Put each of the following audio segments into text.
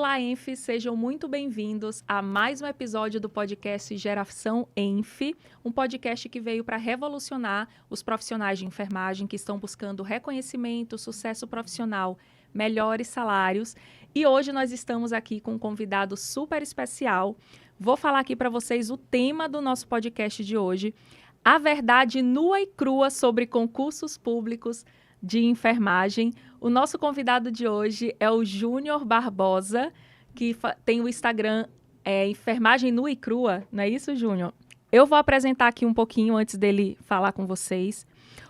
Olá, Enf, sejam muito bem-vindos a mais um episódio do podcast Geração Enf, um podcast que veio para revolucionar os profissionais de enfermagem que estão buscando reconhecimento, sucesso profissional, melhores salários. E hoje nós estamos aqui com um convidado super especial. Vou falar aqui para vocês o tema do nosso podcast de hoje, a verdade nua e crua sobre concursos públicos de enfermagem. O nosso convidado de hoje é o Júnior Barbosa, que tem o Instagram Enfermagem Nua e Crua, não é isso, Júnior? Eu vou apresentar aqui um pouquinho antes dele falar com vocês.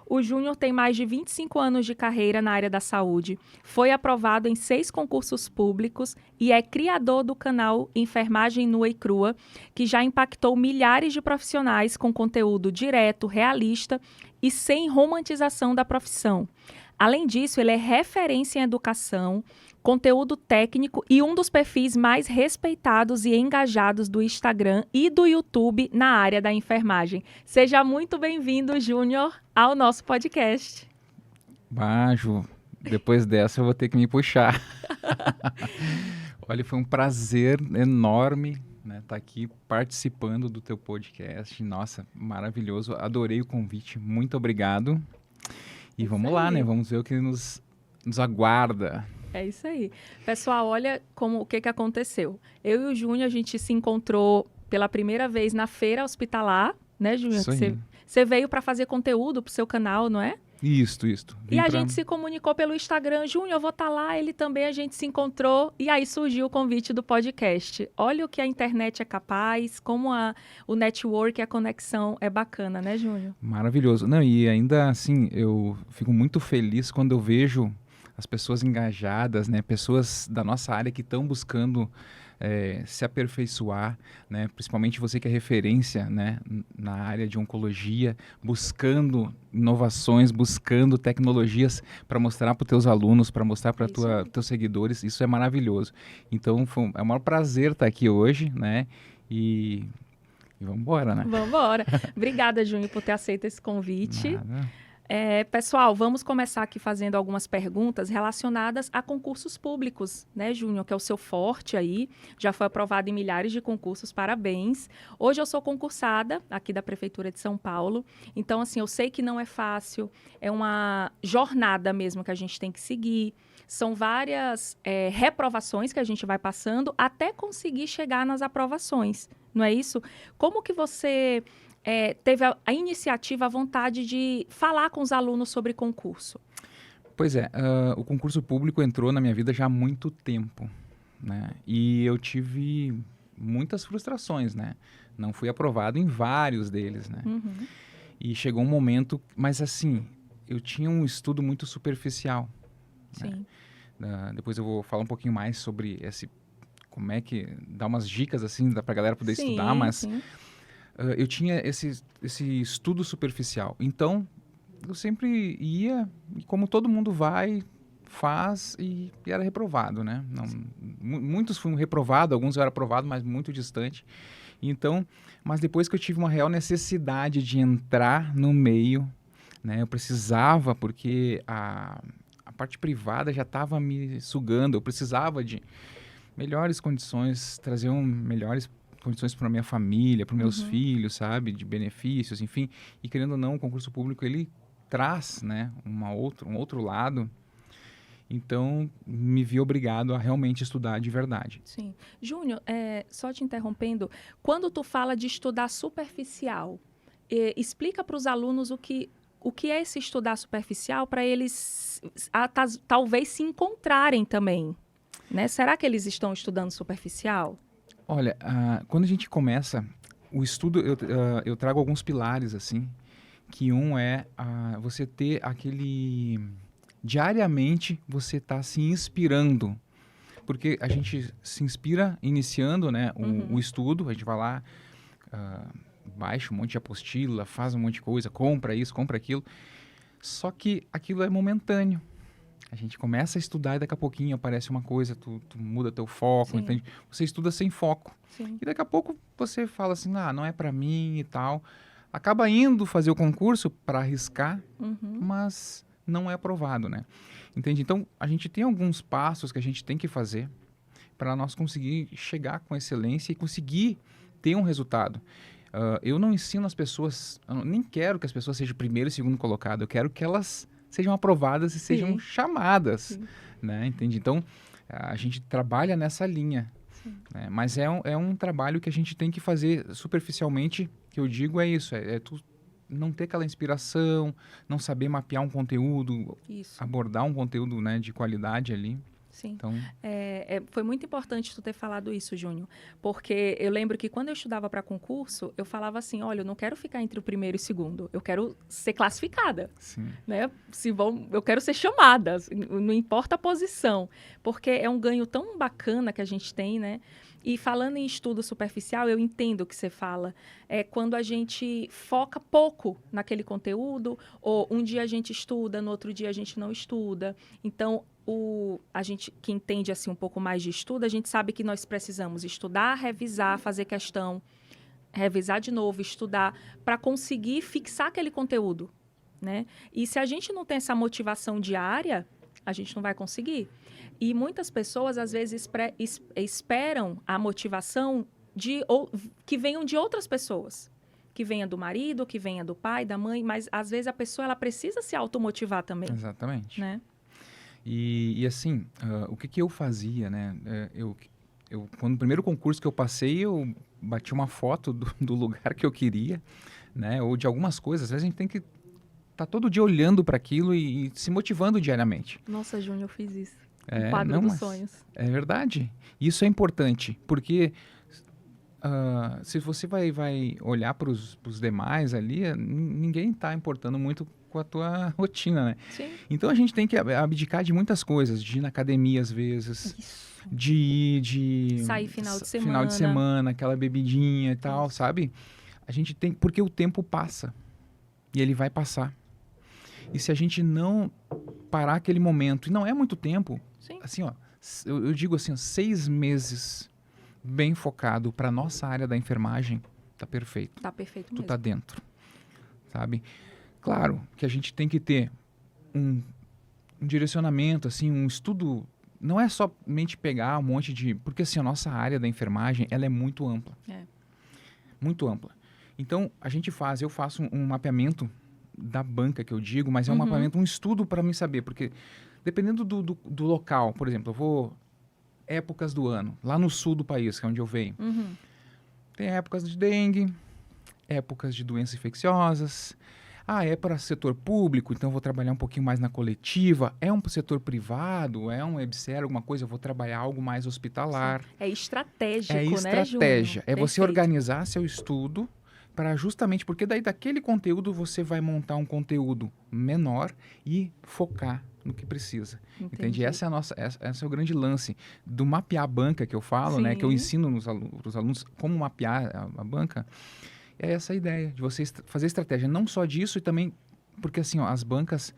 O Júnior tem mais de 25 anos de carreira na área da saúde, foi aprovado em 6 concursos públicos e é criador do canal Enfermagem Nua e Crua, que já impactou milhares de profissionais com conteúdo direto, realista e sem romantização da profissão. Além disso, ele é referência em educação, conteúdo técnico e um dos perfis mais respeitados e engajados do Instagram e do YouTube na área da enfermagem. Seja muito bem-vindo, Júnior, ao nosso podcast. Bajo, depois dessa eu vou ter que me puxar. Olha, foi um prazer enorme, né, estar aqui participando do teu podcast. Nossa, maravilhoso, adorei o convite, muito obrigado. E vamos lá, né? Vamos ver o que nos aguarda. É isso aí. Pessoal, olha o que aconteceu. Eu e o Júnior, a gente se encontrou pela primeira vez na feira hospitalar, né, Júnior? Isso aí. Você veio para fazer conteúdo pro seu canal, não é? Isso. E a gente se comunicou pelo Instagram. Júnior, eu vou estar lá, ele também, a gente se encontrou. E aí surgiu o convite do podcast. Olha o que a internet é capaz, como o network, a conexão é bacana, né, Júnior? Maravilhoso. Não, e ainda assim, eu fico muito feliz quando eu vejo as pessoas engajadas, né? Pessoas da nossa área que estão buscando se aperfeiçoar, né? Principalmente você que é referência, né? Na área de oncologia, buscando inovações, buscando tecnologias para mostrar para os teus alunos, para mostrar para teus seguidores. Isso é maravilhoso. Então, é um maior prazer estar aqui hoje, né? E vamos embora, né? Vamos embora. Obrigada, Júnior, por ter aceito esse convite. Nada. Pessoal, vamos começar aqui fazendo algumas perguntas relacionadas a concursos públicos, né, Júnior, que é o seu forte aí, já foi aprovado em milhares de concursos, parabéns. Hoje eu sou concursada aqui da Prefeitura de São Paulo, então, assim, eu sei que não é fácil, é uma jornada mesmo que a gente tem que seguir, são várias reprovações que a gente vai passando até conseguir chegar nas aprovações, não é isso? Como que você teve a iniciativa, a vontade de falar com os alunos sobre concurso? Pois é, o concurso público entrou na minha vida já há muito tempo, né? E eu tive muitas frustrações, né? Não fui aprovado em vários deles, né? Uhum. E chegou um momento, mas assim, eu tinha um estudo muito superficial. Sim. Né? Depois eu vou falar um pouquinho mais sobre como é que dar umas dicas assim pra galera poder estudar, mas sim. Eu tinha esse estudo superficial. Então, eu sempre ia, e como todo mundo vai, faz, e era reprovado, né? Não, muitos foram reprovados, alguns eu era aprovado, mas muito distante. Então, mas depois que eu tive uma real necessidade de entrar no meio, né? Eu precisava, porque a parte privada já estava me sugando, eu precisava de melhores condições, trazer melhores condições para minha família, para meus filhos, sabe, de benefícios, enfim, e querendo ou não, o concurso público ele traz, né, um outro lado. Então me vi obrigado a realmente estudar de verdade. Sim, Júnior, só te interrompendo, quando tu fala de estudar superficial, explica para os alunos o que é esse estudar superficial para eles talvez se encontrarem também, né? Será que eles estão estudando superficial? Olha, quando a gente começa o estudo, eu trago alguns pilares, assim, que um é você ter diariamente você está se inspirando, porque a gente se inspira iniciando, né, o estudo, a gente vai lá, baixa um monte de apostila, faz um monte de coisa, compra isso, compra aquilo, só que aquilo é momentâneo. A gente começa a estudar e daqui a pouquinho aparece uma coisa, tu muda teu foco, entende? Você estuda sem foco. Sim. E daqui a pouco você fala assim, não é pra mim e tal. Acaba indo fazer o concurso para arriscar, mas não é aprovado, né? Entende? Então, a gente tem alguns passos que a gente tem que fazer para nós conseguir chegar com excelência e conseguir ter um resultado. Eu não ensino as pessoas, eu nem quero que as pessoas sejam primeiro e segundo colocado, eu quero que elas sejam aprovadas e sejam chamadas, Sim. né? Entende? Então, a gente trabalha nessa linha, né? Mas é um trabalho que a gente tem que fazer superficialmente, que eu digo é isso, é tu não ter aquela inspiração, não saber mapear um conteúdo, Isso. abordar um conteúdo, né, de qualidade ali. Sim. Então, Foi muito importante tu ter falado isso, Júnior, porque eu lembro que quando eu estudava para concurso, eu falava assim, olha, eu não quero ficar entre o primeiro e o segundo, eu quero ser classificada, sim. né? Eu quero ser chamada, não importa a posição, porque é um ganho tão bacana que a gente tem, né? E falando em estudo superficial, eu entendo o que você fala. É quando a gente foca pouco naquele conteúdo, ou um dia a gente estuda, no outro dia a gente não estuda. Então, a gente que entende assim um pouco mais de estudo, a gente sabe que nós precisamos estudar, revisar, fazer questão, revisar de novo, estudar, para conseguir fixar aquele conteúdo, né? E se a gente não tem essa motivação diária, a gente não vai conseguir. E muitas pessoas, às vezes, esperam a motivação que venham de outras pessoas. Que venha do marido, que venha do pai, da mãe, mas às vezes a pessoa ela precisa se automotivar também. Exatamente. Né? E assim, o que eu fazia, né? Quando o primeiro concurso que eu passei, eu bati uma foto do lugar que eu queria, né? Ou de algumas coisas. Às vezes a gente tem que estar todo dia olhando para aquilo e se motivando diariamente. Nossa, Júnior, eu fiz isso. Um quadro dos sonhos. É verdade. Isso é importante, porque se você vai olhar para os demais ali, ninguém está importando muito com a tua rotina, né? Sim. Então a gente tem que abdicar de muitas coisas, de ir na academia às vezes, Isso. de sair final de semana, aquela bebidinha e tal, sabe? A gente tem, porque o tempo passa e ele vai passar. E se a gente não parar aquele momento, e não é muito tempo, Sim. assim, ó, eu digo assim, 6 meses bem focado para nossa área da enfermagem, tá perfeito. Tá perfeito Tu mesmo. tá dentro, sabe? Claro que a gente tem que ter um direcionamento, assim, um estudo. Não é somente pegar um monte de... Porque assim, a nossa área da enfermagem, ela é muito ampla. Muito ampla. Então, eu faço um mapeamento da banca, que eu digo, mas é um mapeamento, um estudo para mim saber, porque dependendo do local, por exemplo, eu vou épocas do ano, lá no sul do país, que é onde eu venho, tem épocas de dengue, épocas de doenças infecciosas. É para setor público, então eu vou trabalhar um pouquinho mais na coletiva. É um setor privado, é um EBSER, alguma coisa, eu vou trabalhar algo mais hospitalar. Sim. É estratégico, né, Júnior? É você organizar seu estudo para justamente, porque daí daquele conteúdo você vai montar um conteúdo menor e focar no que precisa. Entende? Esse é o grande lance do mapear a banca que eu falo, né? Que eu ensino para os alunos como mapear a banca. É essa a ideia de você fazer estratégia, não só disso, e também porque assim, ó, as bancas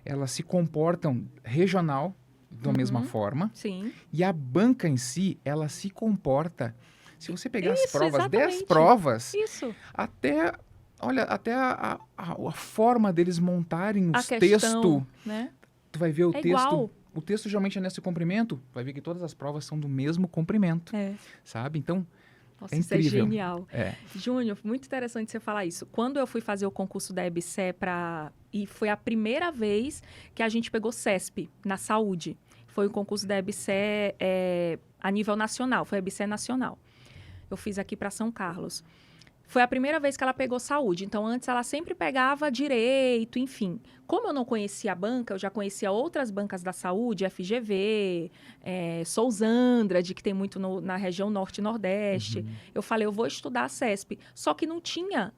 elas se comportam regional da mesma forma. Sim. E a banca em si, ela se comporta, se você pegar as provas, exatamente. 10 provas, Isso. até a forma deles montarem os textos, né? tu vai ver o texto. Igual. O texto geralmente é nesse comprimento, vai ver que todas as provas são do mesmo comprimento, sabe? Então, nossa, é isso é incrível. genial. Júnior, muito interessante você falar isso. Quando eu fui fazer o concurso da EBSER e foi a primeira vez que a gente pegou CESP na saúde. Foi o concurso da EBSER a nível nacional, foi a EBSER nacional. Eu fiz aqui para São Carlos. Foi a primeira vez que ela pegou saúde. Então, antes ela sempre pegava direito, enfim. Como eu não conhecia a banca, eu já conhecia outras bancas da saúde, FGV, Sousandrade, que tem muito na região norte e nordeste. Eu falei, eu vou estudar a CESP. Só que não tinha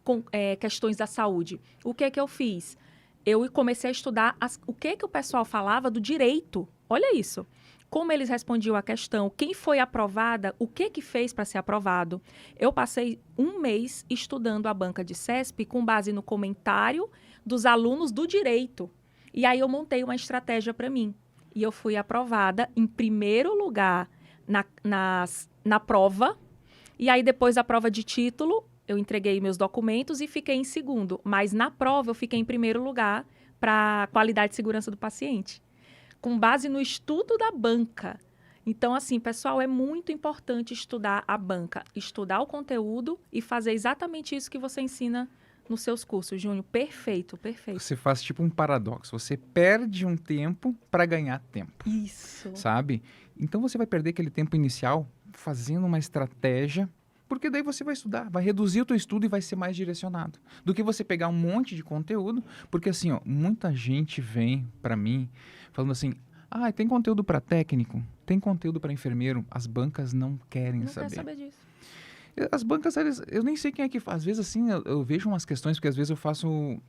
questões da saúde. O que que eu fiz? Eu comecei a estudar o que o pessoal falava do direito. Olha isso. Como eles respondiam a questão, quem foi aprovada, o que fez para ser aprovado. Eu passei 1 mês estudando a banca de CESP com base no comentário dos alunos do direito. E aí eu montei uma estratégia para mim. E eu fui aprovada em primeiro lugar na prova. E aí depois da prova de título, eu entreguei meus documentos e fiquei em segundo. Mas na prova eu fiquei em primeiro lugar para qualidade e segurança do paciente. Com base no estudo da banca. Então, assim, pessoal, é muito importante estudar a banca, estudar o conteúdo e fazer exatamente isso que você ensina nos seus cursos, Júnior. Perfeito, perfeito. Você faz tipo um paradoxo. Você perde um tempo para ganhar tempo, Isso. sabe? Então você vai perder aquele tempo inicial fazendo uma estratégia, porque daí você vai estudar, vai reduzir o teu estudo e vai ser mais direcionado. Do que você pegar um monte de conteúdo, porque assim, ó, muita gente vem para mim falando assim: "Ah, tem conteúdo para técnico, tem conteúdo para enfermeiro". As bancas não querem Não saber. quer saber disso. As bancas, eu nem sei quem é que faz. Às vezes, assim, eu vejo umas questões, porque às vezes eu faço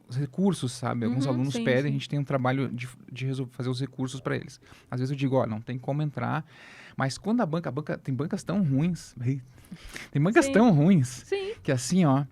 os recursos, sabe? Alguns alunos sim, pedem, sim. a gente tem um trabalho de fazer os recursos para eles. Às vezes eu digo, ó, não tem como entrar. Mas quando a banca tem bancas tão ruins, tem bancas Sim. tão ruins, Sim, que assim, ó,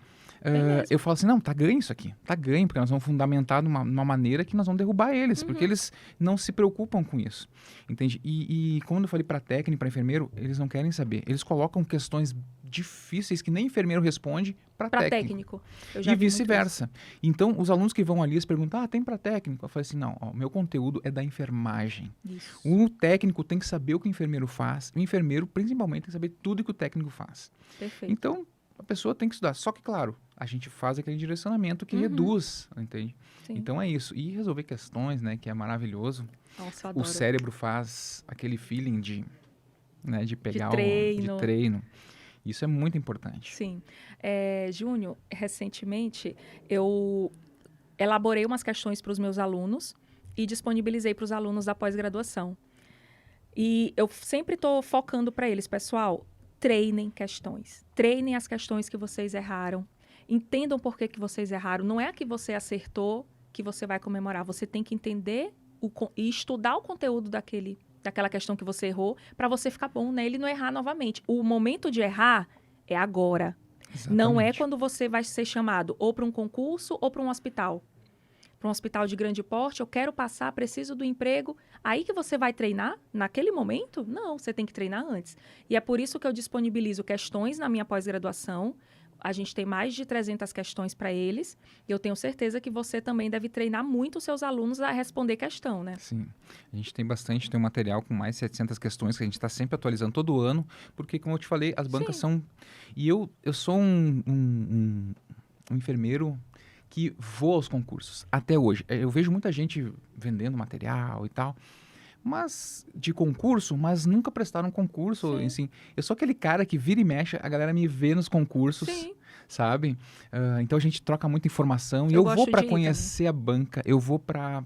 mesmo. eu falo assim, não, tá ganho isso aqui. Tá ganho, porque nós vamos fundamentar de uma maneira que nós vamos derrubar eles, porque eles não se preocupam com isso, entende? E quando eu falei para técnico, para enfermeiro, eles não querem saber. Eles colocam questões difíceis que nem enfermeiro responde para Para técnico. técnico. Eu já E vi muito vice-versa. Então, os alunos que vão ali, eles perguntam, ah, tem para técnico? Eu falei assim, não, ó, meu conteúdo é da enfermagem. isso. O técnico tem que saber o que o enfermeiro faz, o enfermeiro, principalmente, tem que saber tudo que o técnico faz. Perfeito. Então, a pessoa tem que estudar. Só que, claro, a gente faz aquele direcionamento que reduz, entende? Sim. Então é isso. E resolver questões, né, que é maravilhoso. Nossa, eu O adoro. cérebro faz aquele feeling de pegar treino. de treino. Isso é muito importante. Sim. Júnior, recentemente eu elaborei umas questões para os meus alunos e disponibilizei para os alunos da pós-graduação. E eu sempre estou focando para eles, pessoal, treinem questões. Treinem as questões que vocês erraram. Entendam por que vocês erraram. Não é a que você acertou que você vai comemorar. Você tem que entender e estudar o conteúdo daquela questão que você errou para você ficar bom nele e não errar novamente. O momento de errar é agora. Exatamente. Não é quando você vai ser chamado ou para um concurso ou para um hospital. Para um hospital de grande porte, eu quero passar, preciso do emprego. Aí que você vai treinar? Naquele momento? Não, você tem que treinar antes. E é por isso que eu disponibilizo questões na minha pós-graduação. A gente tem mais de 300 questões para eles. E eu tenho certeza que você também deve treinar muito os seus alunos a responder questão, né? Sim. A gente tem bastante, tem um material com mais de 700 questões que a gente está sempre atualizando todo ano, porque, como eu te falei, as bancas são... E eu sou um enfermeiro que vou aos concursos, até hoje. Eu vejo muita gente vendendo material e tal, mas de concurso, mas nunca prestaram concurso, assim. Eu sou aquele cara que vira e mexe, a galera me vê nos concursos, sabe? Então a gente troca muita informação e eu vou para conhecer a banca, eu vou para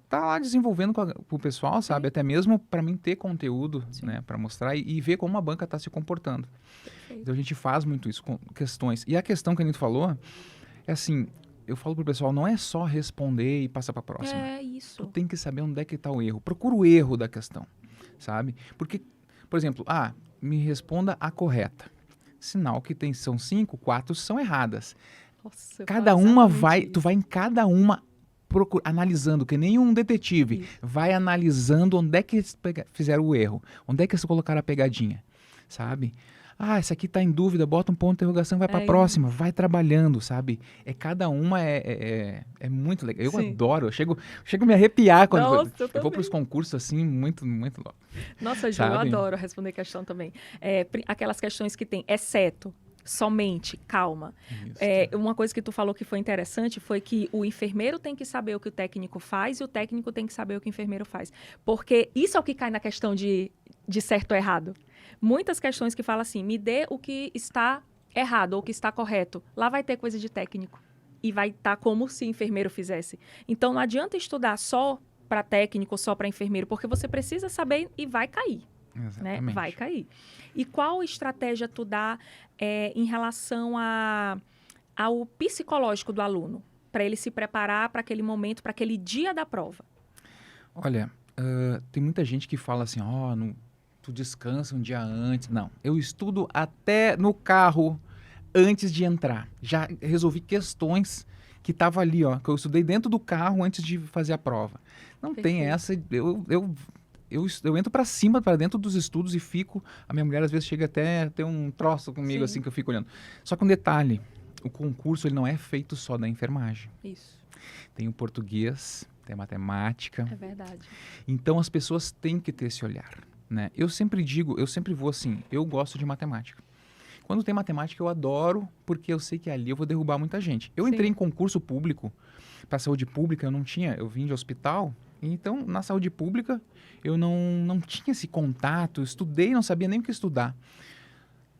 tá lá desenvolvendo com o pessoal, sabe? Até mesmo para mim ter conteúdo, né, para mostrar e ver como a banca está se comportando. Perfeito. Então a gente faz muito isso com questões. E a questão que a gente falou é assim, eu falo pro pessoal, não é só responder e passar para a próxima. É isso. Tu tem que saber onde é que está o erro. Procura o erro da questão, sabe? Porque, por exemplo, me responda a correta. Sinal que são 5, 4 são erradas. Nossa, Cada uma tu vai em cada uma analisando, que nem um detetive. Isso. Vai analisando onde é que eles fizeram o erro, onde é que eles colocaram a pegadinha, sabe? Essa aqui tá em dúvida, bota um ponto de interrogação e vai para a próxima, vai trabalhando, sabe? Cada uma é muito legal. Eu adoro, eu chego a me arrepiar quando eu vou para os concursos assim, muito, muito louco. Nossa, Ju, eu adoro responder questão também. Aquelas questões que tem exceto, somente, calma. Uma coisa que tu falou que foi interessante foi que o enfermeiro tem que saber o que o técnico faz e o técnico tem que saber o que o enfermeiro faz. Porque isso é o que cai na questão de certo ou errado. Muitas questões que falam assim, me dê o que está errado ou o que está correto. Lá vai ter coisa de técnico. E vai estar como se enfermeiro fizesse. Então, não adianta estudar só para técnico, só para enfermeiro, porque você precisa saber e vai cair. Né? Vai cair. E qual estratégia tu dá em relação ao psicológico do aluno? Para ele se preparar para aquele momento, para aquele dia da prova? Olha, tem muita gente que fala assim, tu descansa um dia antes. Não, eu estudo até no carro antes de entrar. Já resolvi questões que estavam ali, que eu estudei dentro do carro antes de fazer a prova. Não tem essa, eu entro para cima, para dentro dos estudos e fico... A minha mulher às vezes chega até a ter um troço comigo, assim, que eu fico olhando. Só que um detalhe, o concurso ele não é feito só da enfermagem. Isso. tem o português, tem a matemática. É verdade. Então, as pessoas têm que ter esse olhar, né? Eu sempre vou assim, eu gosto de matemática. Quando tem matemática, eu adoro, porque eu sei que ali eu vou derrubar muita gente. Eu entrei em concurso público, para saúde pública, eu vim de hospital, então, na saúde pública, eu não tinha esse contato, eu estudei, não sabia nem o que estudar.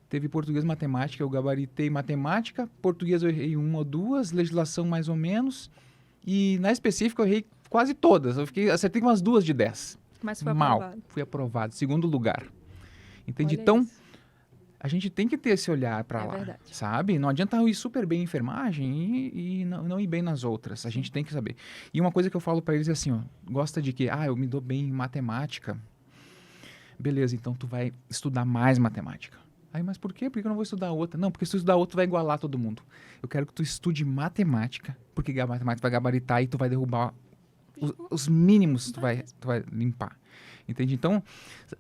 Teve português e matemática, eu gabaritei matemática, português eu errei 1 ou 2, legislação mais ou menos, e na específica eu errei quase todas, acertei umas 2 de 10. Mas foi aprovado. Fui aprovado, segundo lugar. Entende? Olha Então, isso. a gente tem que ter esse olhar para lá, verdade. sabe? Não adianta eu ir super bem em enfermagem e não ir bem nas outras. A gente tem que saber. E uma coisa que eu falo para eles é assim, ó, gosta de que, eu me dou bem em matemática. Beleza, então tu vai estudar mais matemática. Aí, mas por quê? Por que eu não vou estudar outra? Não, porque se tu estudar outra, tu vai igualar todo mundo. Eu quero que tu estude matemática, porque a matemática vai gabaritar e tu vai derrubar os mínimos, tu vai limpar. Entende? Então,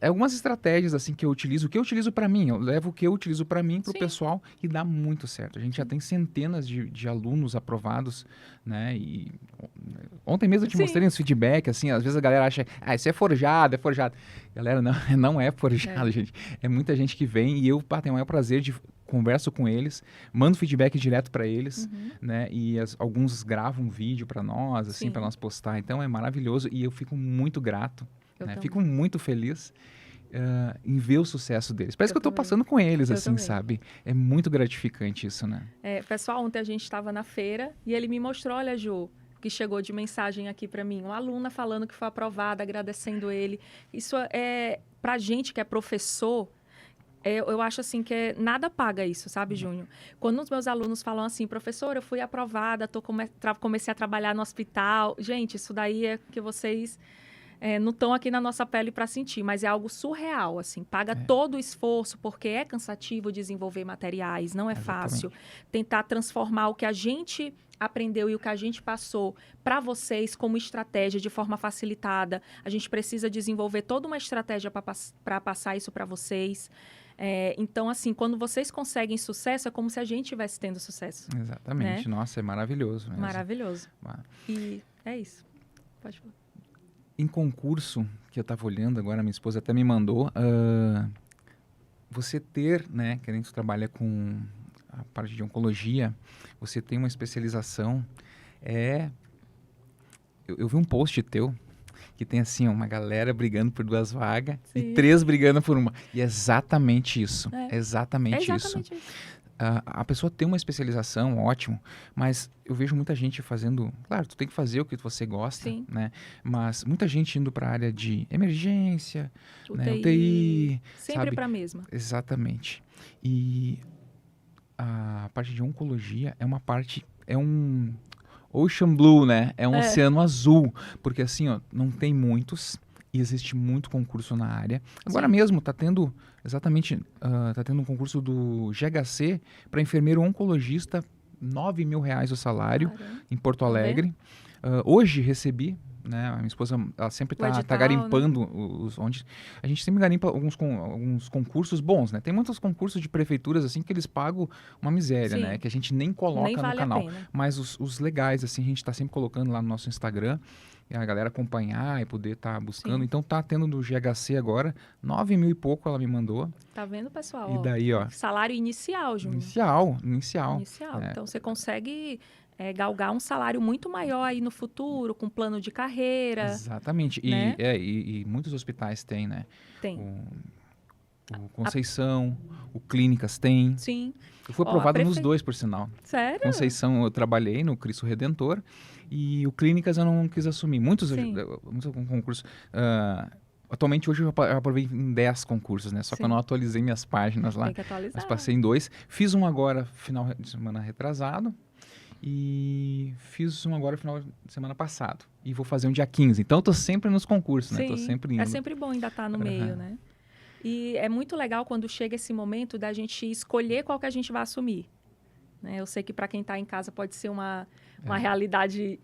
algumas estratégias assim que eu utilizo, o que eu utilizo para mim, eu levo o que eu utilizo para mim, para o pessoal, e dá muito certo. A gente já tem centenas de alunos aprovados, né? E ontem mesmo eu te mostrei uns feedback, assim, às vezes a galera acha, isso é forjado, é forjado. Galera, não é forjado, gente. É muita gente que vem e eu tenho o maior prazer de converso com eles, mando feedback direto para eles, né? E alguns gravam um vídeo para nós, assim, para nós postar. Então é maravilhoso e eu fico muito grato. Né? Fico muito feliz em ver o sucesso deles. Parece que eu estou passando com eles, assim, sabe? É muito gratificante isso, né? Pessoal, ontem a gente estava na feira e ele me mostrou, olha, Ju, que chegou de mensagem aqui para mim, uma aluna falando que foi aprovada, agradecendo ele. Isso é, pra gente que é professor, eu acho assim que nada paga isso, sabe, Júnior? Quando os meus alunos falam assim, professor, eu fui aprovada, comecei a trabalhar no hospital. Gente, isso daí é que vocês... não estão aqui na nossa pele para sentir, mas é algo surreal, assim. Paga todo o esforço, porque é cansativo desenvolver materiais, não é fácil. Tentar transformar o que a gente aprendeu e o que a gente passou para vocês como estratégia de forma facilitada. A gente precisa desenvolver toda uma estratégia para passar isso para vocês. Então, assim, quando vocês conseguem sucesso, é como se a gente estivesse tendo sucesso. Exatamente. Né? Nossa, é maravilhoso mesmo. Maravilhoso. E é isso. Pode falar. Em concurso, que eu estava olhando agora, minha esposa até me mandou, você ter, né, que a gente trabalha com a parte de oncologia, você tem uma especialização, eu vi um post teu, que tem assim, uma galera brigando por 2 vagas e 3 brigando por uma. E é exatamente isso. É exatamente isso. A pessoa tem uma especialização, ótimo, mas eu vejo muita gente fazendo... Claro, tu tem que fazer o que você gosta, né? Mas muita gente indo para a área de emergência, UTI. Sempre para a mesma. Exatamente. E a parte de oncologia é uma parte... É um ocean blue, né? É um oceano azul. Porque assim, ó, não tem muitos... E existe muito concurso na área. Agora mesmo está tendo, está tendo um concurso do GHC para enfermeiro oncologista, R$9.000 o salário, em Porto Alegre. Hoje recebi, né? A minha esposa, ela sempre está garimpando, né? Onde a gente sempre garimpa alguns concursos bons, né? Tem muitos concursos de prefeituras assim que eles pagam uma miséria, né? Que a gente nem coloca no canal. Mas os legais, assim, a gente está sempre colocando lá no nosso Instagram. E a galera acompanhar e poder estar buscando. Então tá tendo do GHC agora, 9.000 e pouco ela me mandou. Tá vendo, pessoal? E daí, ó. Salário inicial, Júnior. Inicial. Então você consegue galgar um salário muito maior aí no futuro, com plano de carreira. Exatamente. Né? E muitos hospitais têm, né? Tem. O Conceição, o Clínicas tem. Sim. Eu fui aprovado nos 2, por sinal. Sério? Conceição eu trabalhei no Cristo Redentor e o Clínicas eu não quis assumir. Muitos concursos. Atualmente, hoje eu aprovei em 10 concursos, né? Só que eu não atualizei minhas páginas lá. Tem que atualizar. Mas passei em 2. Fiz um agora, final de semana retrasado. E fiz um agora, final de semana passado. E vou fazer um dia 15. Então, eu tô sempre nos concursos, né? Tô sempre indo. É sempre bom ainda estar no meio, né? E é muito legal quando chega esse momento da gente escolher qual que a gente vai assumir. Né? Eu sei que para quem está em casa pode ser uma realidade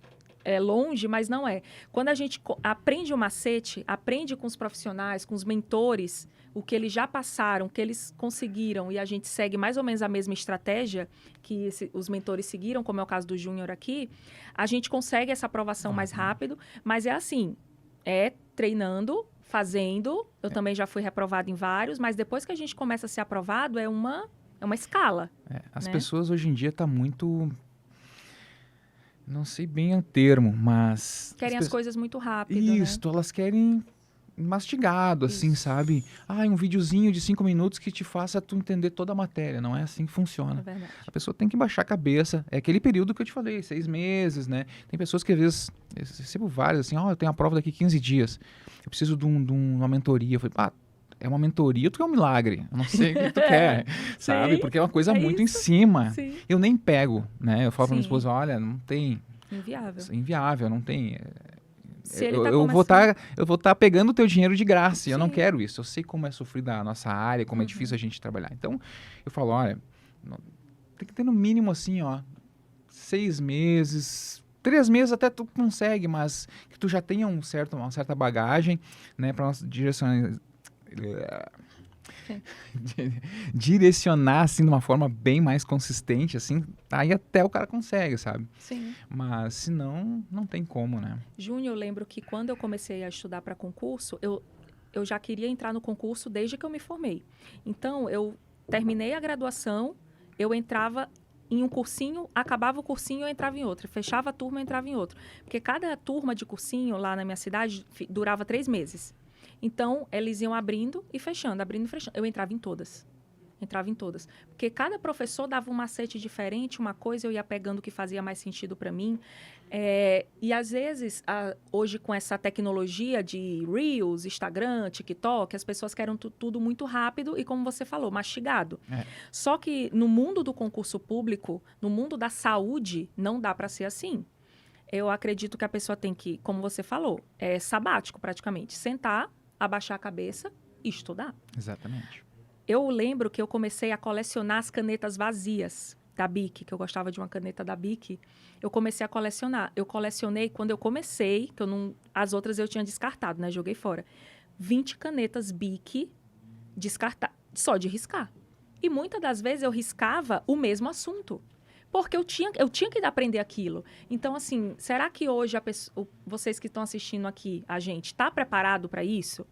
longe, mas não é. Quando a gente aprende o macete, aprende com os profissionais, com os mentores, o que eles já passaram, o que eles conseguiram, e a gente segue mais ou menos a mesma estratégia que os mentores seguiram, como é o caso do Júnior aqui, a gente consegue essa aprovação mais rápido, mas é assim, treinando, fazendo, eu também já fui reprovado em vários, mas depois que a gente começa a ser aprovado, é uma escala. As né? pessoas hoje em dia tá muito... Não sei bem o termo, mas... Querem as coisas muito rápido, Isso, elas querem mastigado, assim, Isso. sabe? Um videozinho de 5 minutos que te faça tu entender toda a matéria. Não é assim que É funciona. verdade. A pessoa tem que baixar a cabeça. É aquele período que eu te falei, 6 meses, né? Tem pessoas que às vezes, eu recebo várias, assim, eu tenho a prova daqui 15 dias. Eu preciso de uma mentoria. Eu falei, é uma mentoria, tu é um milagre. Eu não sei o que tu quer, sabe? Sim, Porque é uma coisa muito em isso. cima. Sim. Eu nem pego, né? Eu falo pra minha Sim. esposa, olha, não tem... Inviável. Inviável, não tem... Se ele tá eu vou estar pegando o teu dinheiro de graça. E eu não Sim. quero isso. Eu sei como é sofrida a nossa área, como é difícil a gente trabalhar. Então, eu falo, olha, tem que ter no mínimo assim, 6 meses, 3 meses até tu consegue, mas que tu já tenha uma certa bagagem, né, para nós direcionar assim de uma forma bem mais consistente, assim, aí até o cara consegue, sabe? Sim. Mas se não, não tem como, né? Júnior, eu lembro que quando eu comecei a estudar para concurso, eu já queria entrar no concurso desde que eu me formei. Então, eu terminei a graduação, eu entrava em um cursinho, acabava o cursinho, eu entrava em outro. Fechava a turma, eu entrava em outro. Porque cada turma de cursinho lá na minha cidade durava 3 meses. Então, eles iam abrindo e fechando, abrindo e fechando. Eu entrava em todas. Porque cada professor dava um macete diferente, uma coisa eu ia pegando que fazia mais sentido para mim. E às vezes, hoje com essa tecnologia de Reels, Instagram, TikTok, as pessoas querem tudo muito rápido e, como você falou, mastigado. Só que no mundo do concurso público, no mundo da saúde, não dá para ser assim. Eu acredito que a pessoa tem que, como você falou, sabático praticamente, sentar, abaixar a cabeça e estudar. Exatamente. Eu lembro que eu comecei a colecionar as canetas vazias da Bic, que eu gostava de uma caneta da Bic. Eu comecei a colecionar. Eu colecionei quando eu comecei, que eu não, as outras eu tinha descartado, né? Joguei fora. 20 canetas Bic descartadas, só de riscar. E muitas das vezes eu riscava o mesmo assunto. Porque eu tinha que aprender aquilo. Então, assim, será que hoje vocês que estão assistindo aqui, a gente, está preparado para isso?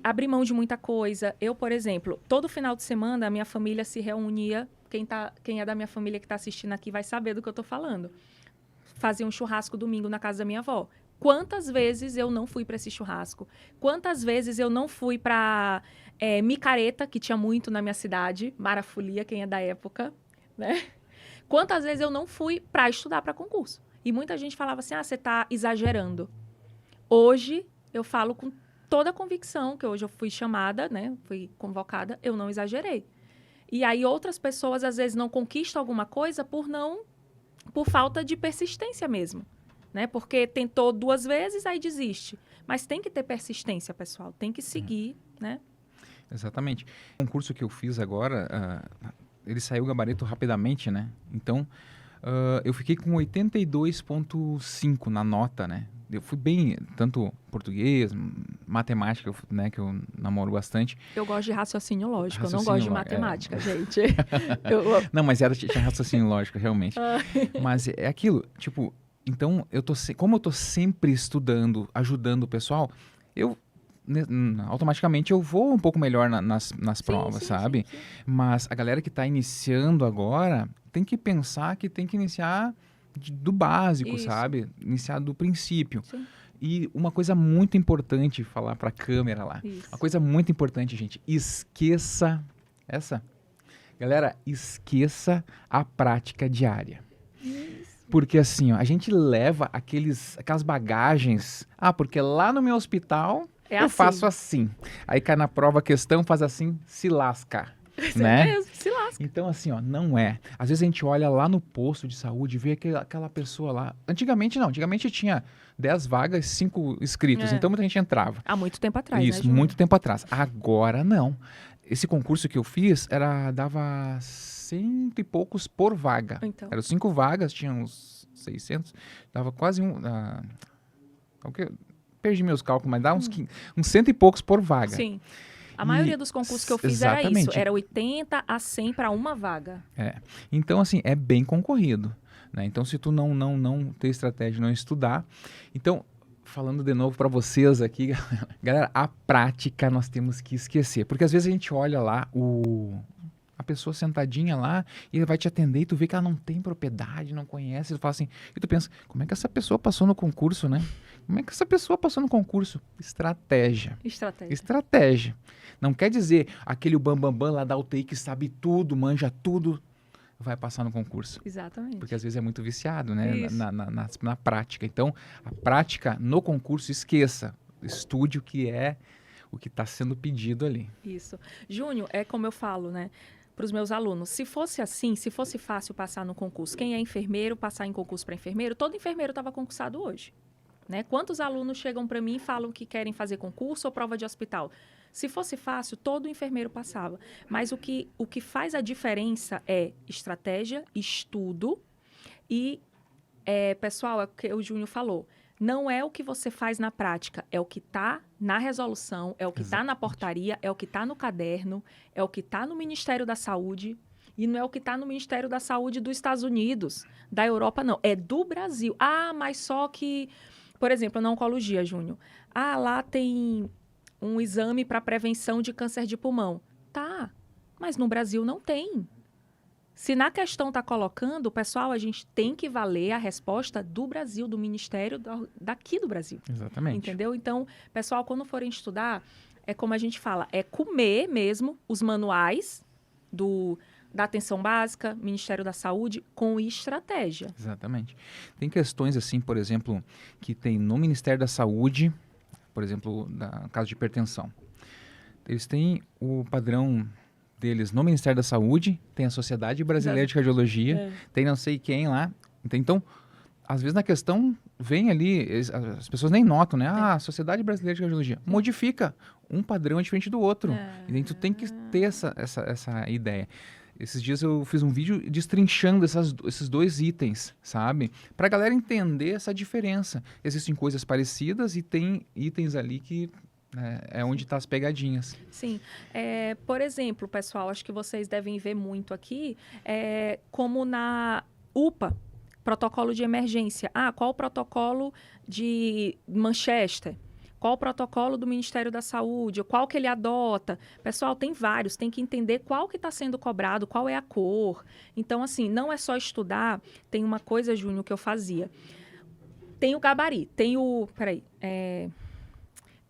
Abrir mão de muita coisa. Eu, por exemplo, todo final de semana a minha família se reunia. Quem é da minha família que está assistindo aqui vai saber do que eu estou falando. Fazia um churrasco domingo na casa da minha avó. Quantas vezes eu não fui para esse churrasco? Quantas vezes eu não fui para micareta, que tinha muito na minha cidade, marafolia, quem é da época, né? Quantas vezes eu não fui para estudar para concurso? E muita gente falava assim, você está exagerando. Hoje, eu falo com toda a convicção, que hoje eu fui chamada, né? Fui convocada, eu não exagerei. E aí outras pessoas, às vezes, não conquistam alguma coisa por falta de persistência mesmo. Né? Porque tentou 2 vezes, aí desiste. Mas tem que ter persistência, pessoal. Tem que seguir, né? Exatamente. O concurso que eu fiz agora, ele saiu o gabarito rapidamente, né? Então, eu fiquei com 82,5 na nota, né? Eu fui bem, tanto português, matemática, né, que eu namoro bastante. Eu gosto de raciocínio lógico, eu não Raciocínio gosto de matemática, gente. Não, mas tinha raciocínio lógico, realmente. Mas é aquilo, tipo, então, como eu tô sempre estudando, ajudando o pessoal, automaticamente eu vou um pouco melhor nas provas, sabe? Sim. Mas a galera que tá iniciando agora tem que pensar que tem que iniciar do básico, Isso. sabe? Iniciar do princípio. Sim. E uma coisa muito importante falar pra câmera lá. Isso. Uma coisa muito importante, gente. Esqueça Galera, esqueça a prática diária. Isso. Porque assim, a gente leva aquelas bagagens. Porque lá no meu hospital eu faço assim. Aí cai na prova a questão, faz assim, se lasca. Né? Mesmo, se lasca. Então, assim, não é. Às vezes a gente olha lá no posto de saúde e vê aquela pessoa lá. Antigamente não, antigamente tinha 10 vagas, 5 inscritos, então muita gente entrava. Há muito tempo atrás, Isso, né, muito tempo atrás. Agora não. Esse concurso que eu fiz dava 100 e poucos por vaga. Então. Eram 5 vagas, tinha uns 600, dava quase perdi meus cálculos, mas dá uns 100 e poucos por vaga. Sim. A maioria dos concursos que eu fiz era isso. Exatamente. Era 80 a 100 para uma vaga. Então, assim, é bem concorrido, né? Então, se tu não ter estratégia, não estudar... Então, falando de novo para vocês aqui, galera, a prática nós temos que esquecer. Porque às vezes a gente olha lá a pessoa sentadinha lá e ele vai te atender e tu vê que ela não tem propriedade, não conhece, tu fala assim, e tu pensa, como é que essa pessoa passou no concurso, né? Como é que essa pessoa passou no concurso? Estratégia. Não quer dizer aquele bambambam lá da UTI que sabe tudo, manja tudo, vai passar no concurso. Exatamente. Porque às vezes é muito viciado, né? Na prática. Então, a prática no concurso, esqueça. Estude o que está sendo pedido ali. Isso. Júnior, é como eu falo, né? Para os meus alunos, se fosse assim, se fosse fácil passar no concurso, quem é enfermeiro, passar em concurso para enfermeiro, todo enfermeiro estava concursado hoje. Né? Quantos alunos chegam para mim e falam que querem fazer concurso ou prova de hospital? Se fosse fácil, todo enfermeiro passava. Mas o que faz a diferença é estratégia, estudo e, pessoal, é o que o Júnior falou. Não é o que você faz na prática, é o que está na resolução, é o que está na portaria, é o que está no caderno, é o que está no Ministério da Saúde e não é o que está no Ministério da Saúde dos Estados Unidos, da Europa, não. É do Brasil. Ah, mas só que, por exemplo, na oncologia, Júnior. Ah, lá tem um exame para prevenção de câncer de pulmão. Tá, mas no Brasil não tem. Se na questão está colocando, pessoal, a gente tem que valer a resposta do Brasil, do Ministério daqui do Brasil. Exatamente. Entendeu? Então, pessoal, quando forem estudar, é como a gente fala, é comer mesmo os manuais da atenção básica, Ministério da Saúde, com estratégia. Exatamente. Tem questões assim, por exemplo, que tem no Ministério da Saúde, por exemplo, no caso de hipertensão. Eles têm o padrão deles no Ministério da Saúde, tem a Sociedade Brasileira de Cardiologia, tem não sei quem lá. Então, às vezes na questão vem ali, as pessoas nem notam, né? Ah, Sociedade Brasileira de Cardiologia. Modifica. Um padrão é diferente do outro. Então, tu tem que ter essa ideia. Esses dias eu fiz um vídeo destrinchando esses dois itens, sabe? Pra galera entender essa diferença. Existem coisas parecidas e tem itens ali que é onde estão as pegadinhas. Sim. Por exemplo, pessoal, acho que vocês devem ver muito aqui, como na UPA, protocolo de emergência. Ah, qual o protocolo de Manchester? Qual o protocolo do Ministério da Saúde? Qual que ele adota? Pessoal, tem vários. Tem que entender qual que está sendo cobrado, qual é a cor. Então, assim, não é só estudar. Tem uma coisa, Júnior, que eu fazia. Tem o gabarito, tem o...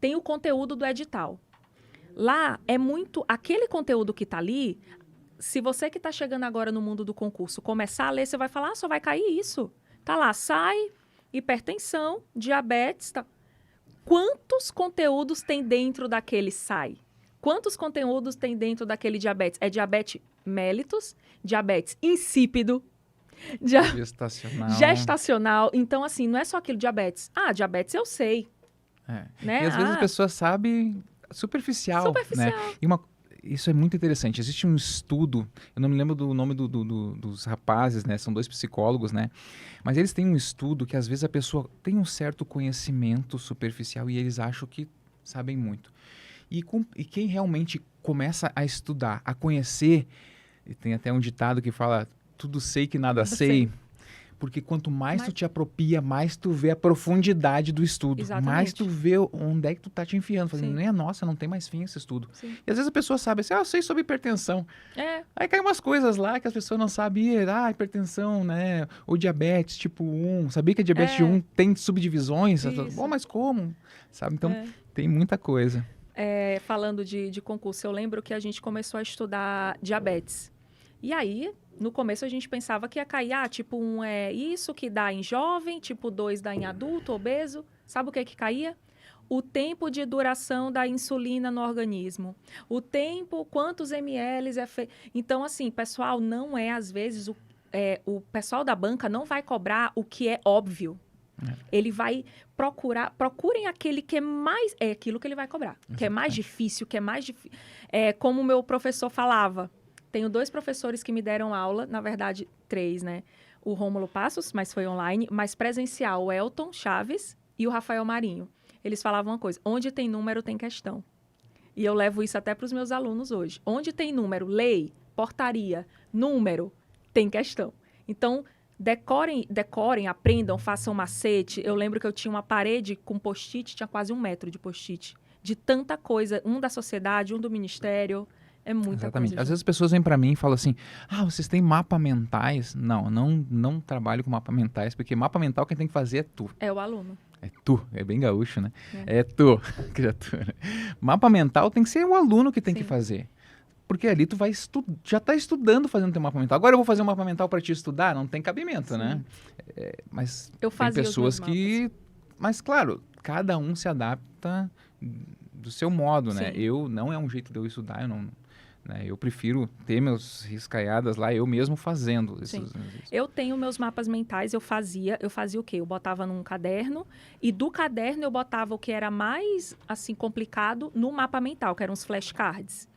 tem o conteúdo do edital. Lá é muito... Aquele conteúdo que está ali, se você que está chegando agora no mundo do concurso começar a ler, você vai falar, só vai cair isso. Tá lá, SAI, hipertensão, diabetes... Tá. Quantos conteúdos tem dentro daquele SAI? Quantos conteúdos tem dentro daquele diabetes? É diabetes mellitus, diabetes insípido, gestacional. Então, assim, não é só aquilo diabetes. Ah, diabetes eu sei. Né? E às vezes a pessoa sabe superficial. Né? Isso é muito interessante. Existe um estudo, eu não me lembro do nome dos rapazes, né? São 2 psicólogos, né? Mas eles têm um estudo que às vezes a pessoa tem um certo conhecimento superficial e eles acham que sabem muito. E quem realmente começa a estudar, a conhecer, e tem até um ditado que fala, tudo sei que nada sei. Porque quanto mais tu te apropria, mais tu vê a profundidade do estudo. Exatamente. Mais tu vê onde é que tu tá te enfiando. Fazendo, nem nossa, não tem mais fim esse estudo. Sim. E às vezes a pessoa sabe assim, eu sei sobre hipertensão. Aí cai umas coisas lá que as pessoas não sabiam. Ah, hipertensão, né? Ou diabetes tipo 1. Sabia que a diabetes 1 tem subdivisões? Bom, mas como? Sabe? Então, tem muita coisa. Falando de concurso, eu lembro que a gente começou a estudar diabetes. E aí... No começo a gente pensava que ia cair, tipo 1 é isso que dá em jovem, tipo 2 dá em adulto, obeso. Sabe o que que caía? O tempo de duração da insulina no organismo. O tempo, quantos ml é feito. Então, assim, pessoal, não é às vezes, o pessoal da banca não vai cobrar o que é óbvio. Ele vai procurem aquele que é mais, é aquilo que ele vai cobrar. Exatamente. Que é mais difícil, como o meu professor falava. Tenho 2 professores que me deram aula, na verdade 3, né? O Rômulo Passos, mas foi online, mas presencial, o Elton Chaves e o Rafael Marinho. eles falavam uma coisa: onde tem número, tem questão. E eu levo isso até para os meus alunos hoje. Onde tem número, lei, portaria, número, tem questão. Então, decorem, aprendam, façam macete. Eu lembro que eu tinha uma parede com post-it, tinha quase 1 metro de post-it. De tanta coisa, um da sociedade, um do ministério. É muita Exatamente. coisa. Às vezes as pessoas vêm para mim e falam assim, vocês têm mapa mentais? Não trabalho com mapa mentais, porque mapa mental quem tem que fazer é tu. É o aluno. É tu, é bem gaúcho, né? É tu, criatura. Mapa mental tem que ser o aluno que tem que fazer. Porque ali tu vai já está estudando fazendo teu mapa mental. Agora eu vou fazer um mapa mental para te estudar, não tem cabimento, né? Mas eu tem pessoas que... Mas claro, cada um se adapta do seu modo, né? Não é um jeito de eu estudar, eu prefiro ter meus riscaiadas lá, eu mesmo fazendo. Eu tenho meus mapas mentais, eu fazia o quê? Eu botava num caderno e do caderno eu botava o que era mais, assim, complicado no mapa mental, que eram os flashcards.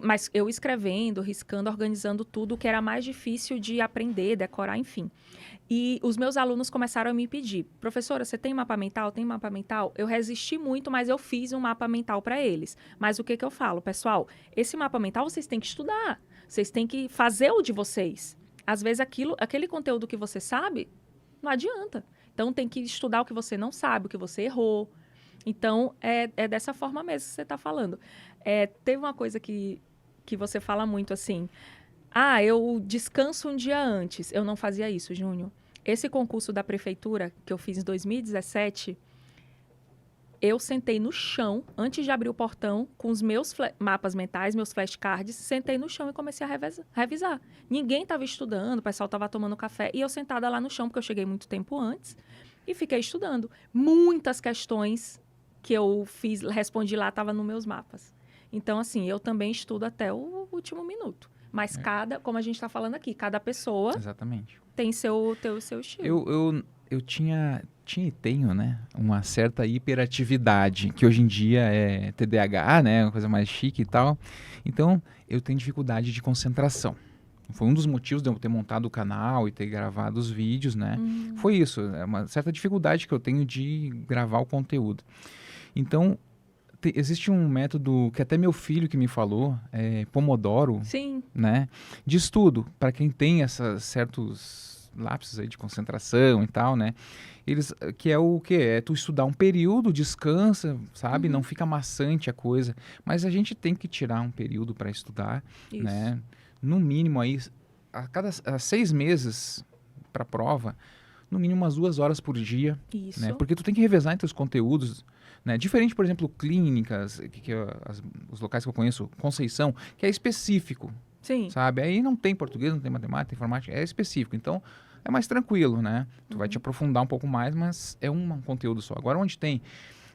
Mas eu escrevendo, riscando, organizando tudo, o que era mais difícil de aprender, decorar, enfim. E os meus alunos começaram a me pedir, professora, você tem mapa mental? Tem mapa mental? Eu resisti muito, mas eu fiz um mapa mental para eles. Mas o que eu falo? Pessoal, esse mapa mental vocês têm que estudar. Vocês têm que fazer o de vocês. Às vezes aquele conteúdo que você sabe, não adianta. Então tem que estudar o que você não sabe, o que você errou. Então é dessa forma mesmo que você está falando. Teve uma coisa que você fala muito assim... eu descanso um dia antes. Eu não fazia isso, Júnior. Esse concurso da prefeitura que eu fiz em 2017, eu sentei no chão, antes de abrir o portão, com os meus mapas mentais, meus flashcards, sentei no chão e comecei a revisar. Ninguém estava estudando, o pessoal estava tomando café, e eu sentada lá no chão, porque eu cheguei muito tempo antes, e fiquei estudando. Muitas questões que eu respondi lá, estavam nos meus mapas. Então, assim, eu também estudo até o último minuto. Mas como a gente está falando aqui, cada pessoa tem seu estilo. Eu tinha e tenho, né, uma certa hiperatividade, que hoje em dia é TDAH, né, uma coisa mais chique e tal. Então, eu tenho dificuldade de concentração. Foi um dos motivos de eu ter montado o canal e ter gravado os vídeos, né? Foi isso, é uma certa dificuldade que eu tenho de gravar o conteúdo. Então, existe um método que até meu filho que me falou, Pomodoro, né, de estudo, para quem tem esses certos lapsos aí de concentração e tal, né, que é o que é tu estudar um período, descansa, sabe, não fica maçante a coisa, mas a gente tem que tirar um período para estudar, né, no mínimo aí, a 6 meses para a prova, no mínimo umas 2 horas por dia, né, porque tu tem que revezar entre os conteúdos, né? Diferente, por exemplo, clínicas, os locais que eu conheço, Conceição, que é específico, sabe? Aí não tem português, não tem matemática, informática, é específico. Então, é mais tranquilo, né? Tu vai te aprofundar um pouco mais, mas é um conteúdo só. Agora, onde tem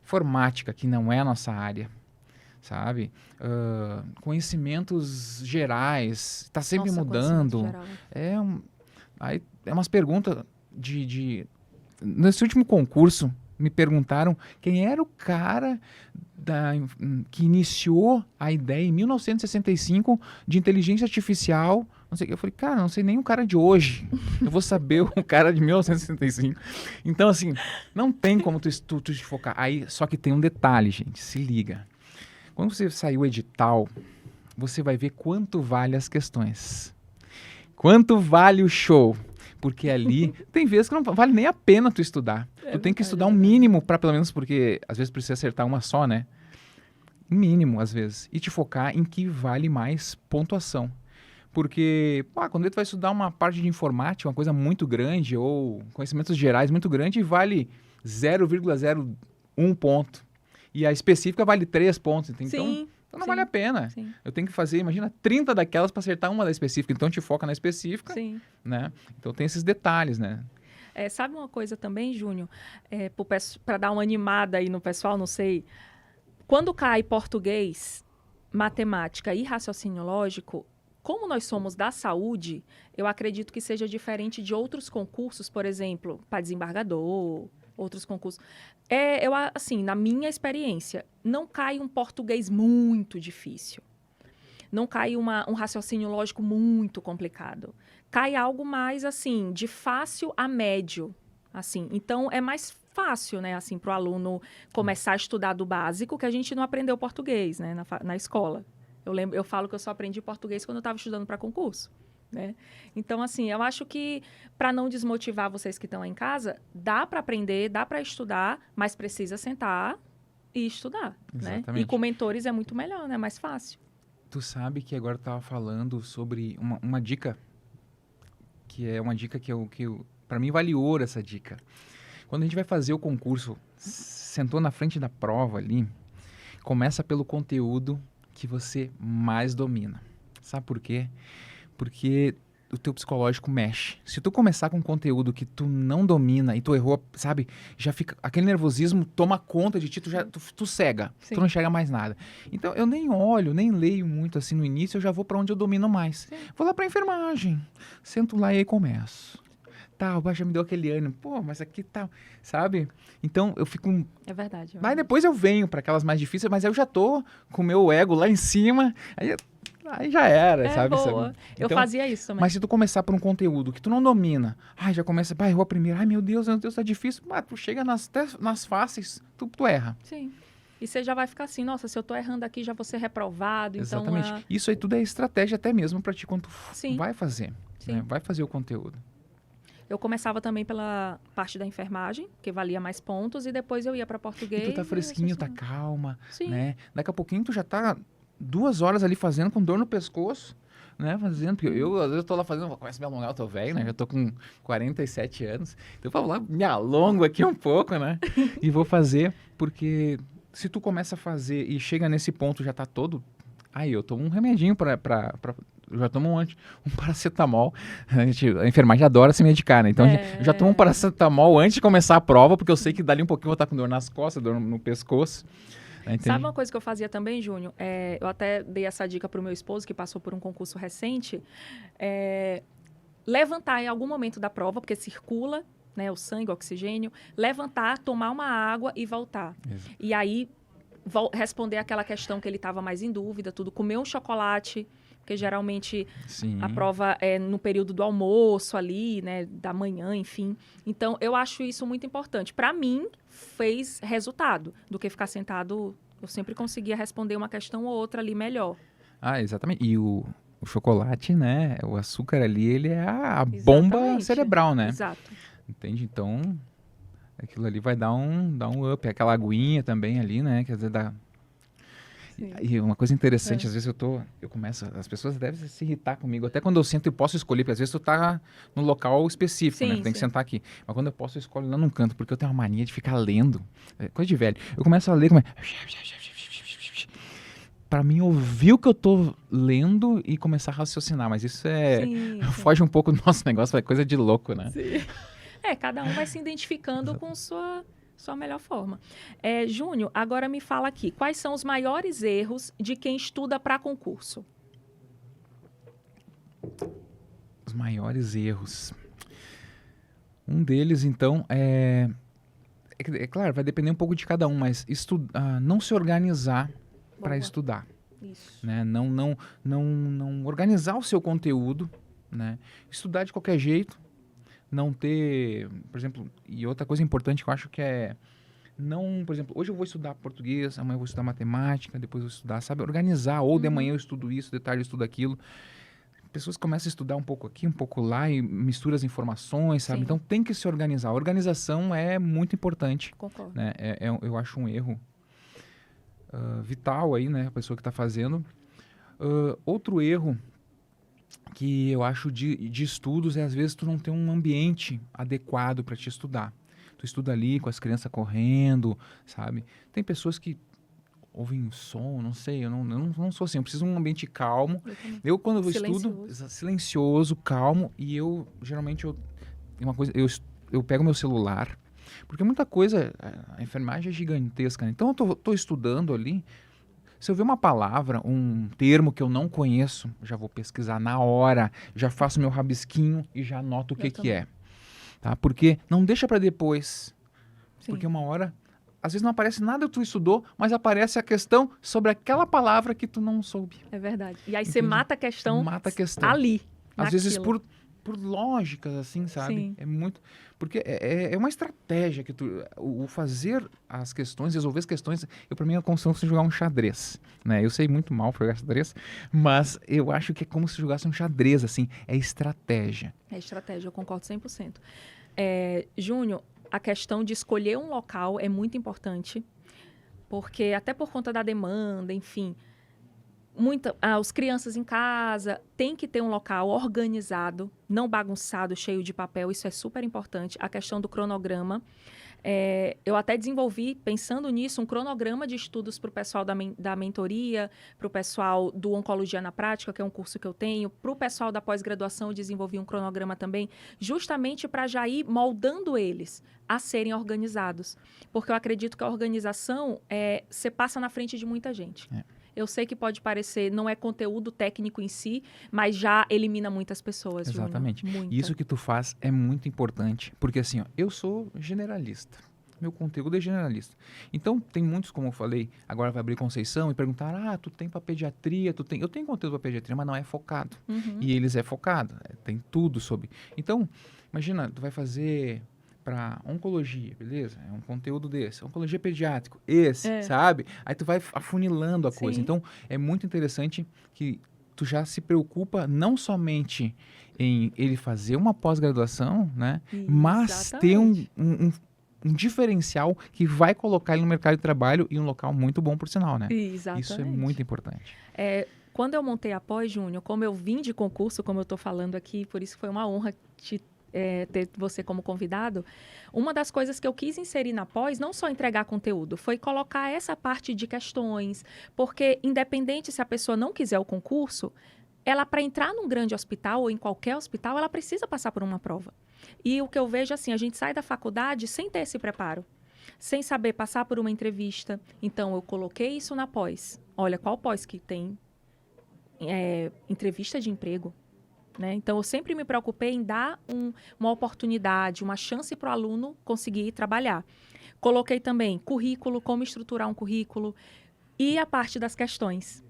informática, que não é a nossa área, sabe? Conhecimentos gerais, está sempre mudando. Aí é umas perguntas Nesse último concurso, me perguntaram quem era o cara que iniciou a ideia em 1965 de inteligência artificial. Não sei o que. Eu falei, cara, não sei nem o cara de hoje. Eu vou saber o cara de 1965. Então, assim, não tem como tu te focar. Aí, só que tem um detalhe, gente. Se liga. Quando você sair o edital, você vai ver quanto vale as questões. Quanto vale o show. Porque ali tem vezes que não vale nem a pena tu estudar. Tu tem que estudar um mínimo para pelo menos, porque às vezes precisa acertar uma só, né? Mínimo, às vezes. E te focar em que vale mais pontuação. Porque, quando tu vai estudar uma parte de informática, uma coisa muito grande, ou conhecimentos gerais muito grande, vale 0,01 ponto. E a específica vale 3 pontos. Então não vale a pena. Eu tenho que fazer, imagina, 30 daquelas para acertar uma da específica. Então, te foca na específica, né? Então, tem esses detalhes, né? Sabe uma coisa também, Júnior? Para dar uma animada aí no pessoal, não sei. Quando cai português, matemática e raciocínio lógico, como nós somos da saúde, eu acredito que seja diferente de outros concursos, por exemplo, para desembargador, outros concursos. Assim, na minha experiência, não cai um português muito difícil. Não cai um raciocínio lógico muito complicado. Cai algo mais, assim, de fácil a médio. Assim. Então, é mais fácil, né, assim, para o aluno começar a estudar do básico, que a gente não aprendeu português, né, na escola. Eu falo que eu só aprendi português quando eu estava estudando para concurso, né? Então, assim, eu acho que para não desmotivar vocês que estão aí em casa, dá para aprender, dá para estudar, mas precisa sentar e estudar, né? E com mentores é muito melhor, né? Mais fácil. Tu sabe que agora eu tava falando sobre uma dica, que é uma dica para mim vale ouro essa dica. Quando a gente vai fazer o concurso, sentou na frente da prova ali, começa pelo conteúdo que você mais domina. Sabe por quê? Porque o teu psicológico mexe. Se tu começar com conteúdo que tu não domina e tu errou, sabe? Já fica aquele nervosismo toma conta de ti, tu cega. Sim. Tu não enxerga mais nada. Então eu nem olho, nem leio muito assim no início, eu já vou para onde eu domino mais. Sim. Vou lá para enfermagem. Sento lá e aí começo. Tá, o pai já me deu aquele ânimo. Pô, mas aqui tá, sabe? Então eu fico... É verdade. Mas depois eu venho para aquelas mais difíceis, mas eu já tô com o meu ego lá em cima. Aí já era, sabe? Boa. Então, eu fazia isso também. Mas se tu começar por um conteúdo que tu não domina, já começa, errou a primeira, ai meu Deus, tá difícil. Tu chega nas fáceis, tu erra. Sim. E você já vai ficar assim, nossa, se eu tô errando aqui, já vou ser reprovado. Exatamente. Então, isso aí tudo é estratégia até mesmo pra ti quando tu Sim. vai fazer. Sim. Né? Vai fazer o conteúdo. Eu começava também pela parte da enfermagem, que valia mais pontos, e depois eu ia para português. E tu tá fresquinho, tá calma, Sim. né? Daqui a pouquinho tu já tá 2 horas ali fazendo com dor no pescoço, né? Fazendo, porque eu às vezes tô lá fazendo, começo a me alongar, eu tô velho, né? Já tô com 47 anos. Então eu vou lá, me alongo aqui um pouco, né? E vou fazer, porque se tu começa a fazer e chega nesse ponto, já tá todo... Aí eu tomo um remedinho eu já tomo um paracetamol. A enfermagem adora se medicar, né? Então eu já tomo um paracetamol antes de começar a prova, porque eu sei que dali um pouquinho eu vou estar com dor nas costas, dor no pescoço. Sabe uma coisa que eu fazia também, Júnior? Eu até dei essa dica para o meu esposo, que passou por um concurso recente. Levantar em algum momento da prova, porque circula, né, o sangue, o oxigênio. Levantar, tomar uma água e voltar. Exato. E aí, responder aquela questão que ele estava mais em dúvida, tudo. Comer um chocolate, porque geralmente Sim. a prova é no período do almoço ali, né, da manhã, enfim. Então, eu acho isso muito importante. Para mim, fez resultado do que ficar sentado. Eu sempre conseguia responder uma questão ou outra ali melhor. Exatamente. E o chocolate, né, o açúcar ali, ele é a bomba cerebral, né? Exato. Entende? Então, aquilo ali vai dar um up. Aquela aguinha também ali, né, que às vezes dá... Sim. E uma coisa interessante, às vezes eu começo, as pessoas devem se irritar comigo, até quando eu sento e posso escolher, porque às vezes tu tá no local específico, né? Tu tem que sentar aqui. Mas quando eu posso, eu escolho lá num canto, porque eu tenho uma mania de ficar lendo. Coisa de velho. Eu começo a ler, pra mim ouvir o que eu tô lendo e começar a raciocinar, mas isso foge um pouco do nosso negócio, é coisa de louco, né? Sim. Cada um vai se identificando com sua melhor forma. Júnior, agora me fala aqui, quais são os maiores erros de quem estuda para concurso? Os maiores erros. Um deles, então, claro, vai depender um pouco de cada um, mas não se organizar para estudar. Isso. Né? Não organizar o seu conteúdo, né? Estudar de qualquer jeito. Não ter, por exemplo, e outra coisa importante que eu acho que não, por exemplo, hoje eu vou estudar português, amanhã eu vou estudar matemática, depois eu vou estudar, sabe, organizar, ou de manhã eu estudo isso, de tarde eu estudo aquilo. Pessoas começam a estudar um pouco aqui, um pouco lá e misturam as informações, sabe? Sim. Então tem que se organizar. A organização é muito importante. Concordo. Né? Eu acho um erro vital aí, né, a pessoa que está fazendo. Outro erro que eu acho de estudos às vezes tu não tem um ambiente adequado para te estudar. Tu estuda ali com as crianças correndo, sabe? Tem pessoas que ouvem som, não sei, eu não sou assim, eu preciso de um ambiente calmo. Eu quando eu estudo, silencioso, calmo, e geralmente eu pego meu celular, porque muita coisa, a enfermagem é gigantesca, né? Então eu tô estudando ali. Se eu ver uma palavra, um termo que eu não conheço, já vou pesquisar na hora, já faço meu rabisquinho e já anoto o que é. Tá? Porque não deixa para depois. Sim. Porque uma hora, às vezes não aparece nada que tu estudou, mas aparece a questão sobre aquela palavra que tu não soube. É verdade. E aí você mata a questão ali. Às vezes por por lógicas, assim, sabe? Sim. É muito... Porque é uma estratégia que o fazer as questões, resolver as questões, para mim é como se fosse jogar um xadrez, né? Eu sei muito mal jogar xadrez, mas eu acho que é como se jogasse um xadrez, assim, é estratégia. É estratégia, eu concordo 100%. Júnior, a questão de escolher um local é muito importante, porque até por conta da demanda, enfim, as crianças em casa tem que ter um local organizado, não bagunçado, cheio de papel, isso é super importante. A questão do cronograma. Eu até desenvolvi, pensando nisso, um cronograma de estudos para o pessoal da mentoria, para o pessoal do Oncologia na Prática, que é um curso que eu tenho, para o pessoal da pós-graduação, eu desenvolvi um cronograma também, justamente para já ir moldando eles a serem organizados. Porque eu acredito que a organização, você passa na frente de muita gente. Eu sei que pode parecer, não é conteúdo técnico em si, mas já elimina muitas pessoas, Exatamente. Júnior. Isso que tu faz é muito importante, porque assim, ó, eu sou generalista. Meu conteúdo é generalista. Então, tem muitos, como eu falei, agora vai abrir Conceição e perguntar, tu tem para pediatria, Eu tenho conteúdo para pediatria, mas não é focado. E eles é focado, tem tudo sobre. Então, imagina, tu vai fazer para oncologia, beleza? É um conteúdo desse. Oncologia pediátrico, sabe? Aí tu vai afunilando a coisa. Então, é muito interessante que tu já se preocupa não somente em ele fazer uma pós-graduação, né? Mas ter um diferencial que vai colocar ele no mercado de trabalho e um local muito bom, por sinal, né? Exatamente. Isso é muito importante. Quando eu montei a pós, Júnior, como eu vim de concurso, como eu estou falando aqui, por isso foi uma honra ter você como convidado, uma das coisas que eu quis inserir na pós, não só entregar conteúdo, foi colocar essa parte de questões, porque independente se a pessoa não quiser o concurso, ela, para entrar num grande hospital ou em qualquer hospital, ela precisa passar por uma prova. E o que eu vejo, assim, a gente sai da faculdade sem ter esse preparo, sem saber passar por uma entrevista. Então, eu coloquei isso na pós. Olha, qual pós que tem entrevista de emprego? Né? Então, eu sempre me preocupei em dar uma oportunidade, uma chance para o aluno conseguir trabalhar. Coloquei também currículo, como estruturar um currículo e a parte das questões.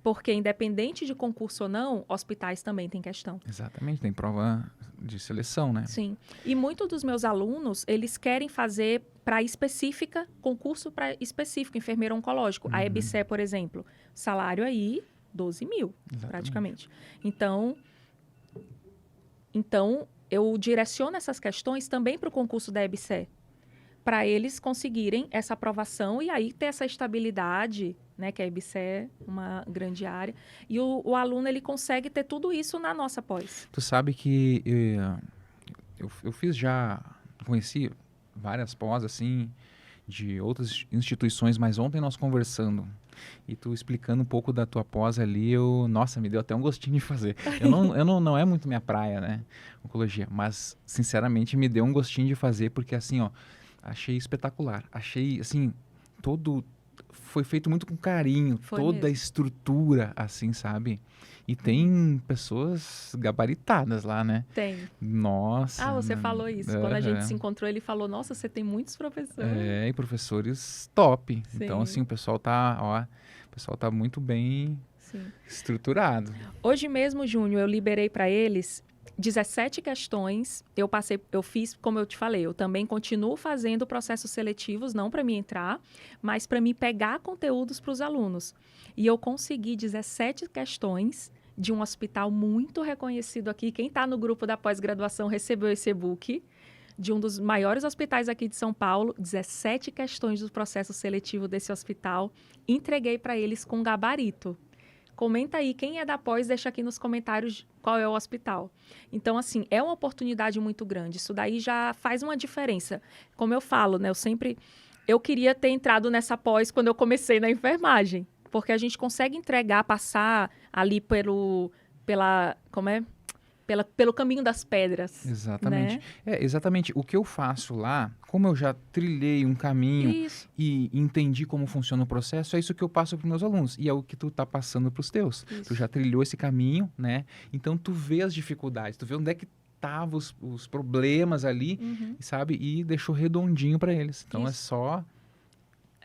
Porque, independente de concurso ou não, hospitais também têm questão. Exatamente, tem prova de seleção, né? Sim. E muitos dos meus alunos, eles querem fazer para específica, concurso para específico, enfermeiro oncológico. A EBSE, por exemplo, salário aí, 12 mil, praticamente. Então, eu direciono essas questões também para o concurso da EBSE, para eles conseguirem essa aprovação e aí ter essa estabilidade, né, que a EBSE é uma grande área. E o aluno, ele consegue ter tudo isso na nossa pós. Tu sabe que eu fiz conheci várias pós, assim, de outras instituições, mas ontem nós conversando e tu explicando um pouco da tua pós ali, nossa, me deu até um gostinho de fazer. Não é muito minha praia, né, oncologia, mas sinceramente me deu um gostinho de fazer, porque assim, ó, achei espetacular, achei assim, foi feito muito com carinho, toda a estrutura, assim, sabe? E tem pessoas gabaritadas lá, né? Tem. Nossa. Você falou isso. Quando a gente se encontrou, ele falou, nossa, você tem muitos professores. E professores top. Sim. Então, assim, o pessoal tá muito bem estruturado. Hoje mesmo, Júnior, eu liberei para eles 17 questões. Eu fiz, como eu te falei, eu também continuo fazendo processos seletivos, não para mim entrar, mas para mim pegar conteúdos para os alunos. E eu consegui 17 questões de um hospital muito reconhecido aqui. Quem está no grupo da pós-graduação recebeu esse e-book de um dos maiores hospitais aqui de São Paulo, 17 questões do processo seletivo desse hospital. Entreguei para eles com gabarito. Comenta aí, quem é da pós, deixa aqui nos comentários qual é o hospital. Então, assim, é uma oportunidade muito grande. Isso daí já faz uma diferença. Como eu falo, né? Eu queria ter entrado nessa pós quando eu comecei na enfermagem. Porque a gente consegue passar ali pelo caminho das pedras. Exatamente. Né? Exatamente. O que eu faço lá, como eu já trilhei um caminho e entendi como funciona o processo, é isso que eu passo para os meus alunos. E é o que tu tá passando para os teus. Isso. Tu já trilhou esse caminho, né? Então, tu vê as dificuldades, tu vê onde é que estavam os problemas ali, sabe? E deixou redondinho para eles. Então, é só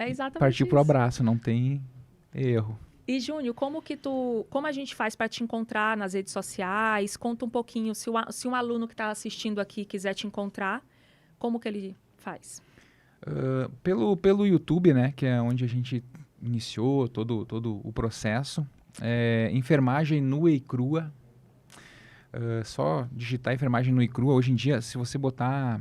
exatamente partir pro abraço, não tem erro. E, Júnior, como a gente faz para te encontrar nas redes sociais? Conta um pouquinho, se um aluno que está assistindo aqui quiser te encontrar, como que ele faz? Pelo YouTube, né, que é onde a gente iniciou todo o processo. Enfermagem nua e crua. Só digitar enfermagem nua e crua. Hoje em dia, se você botar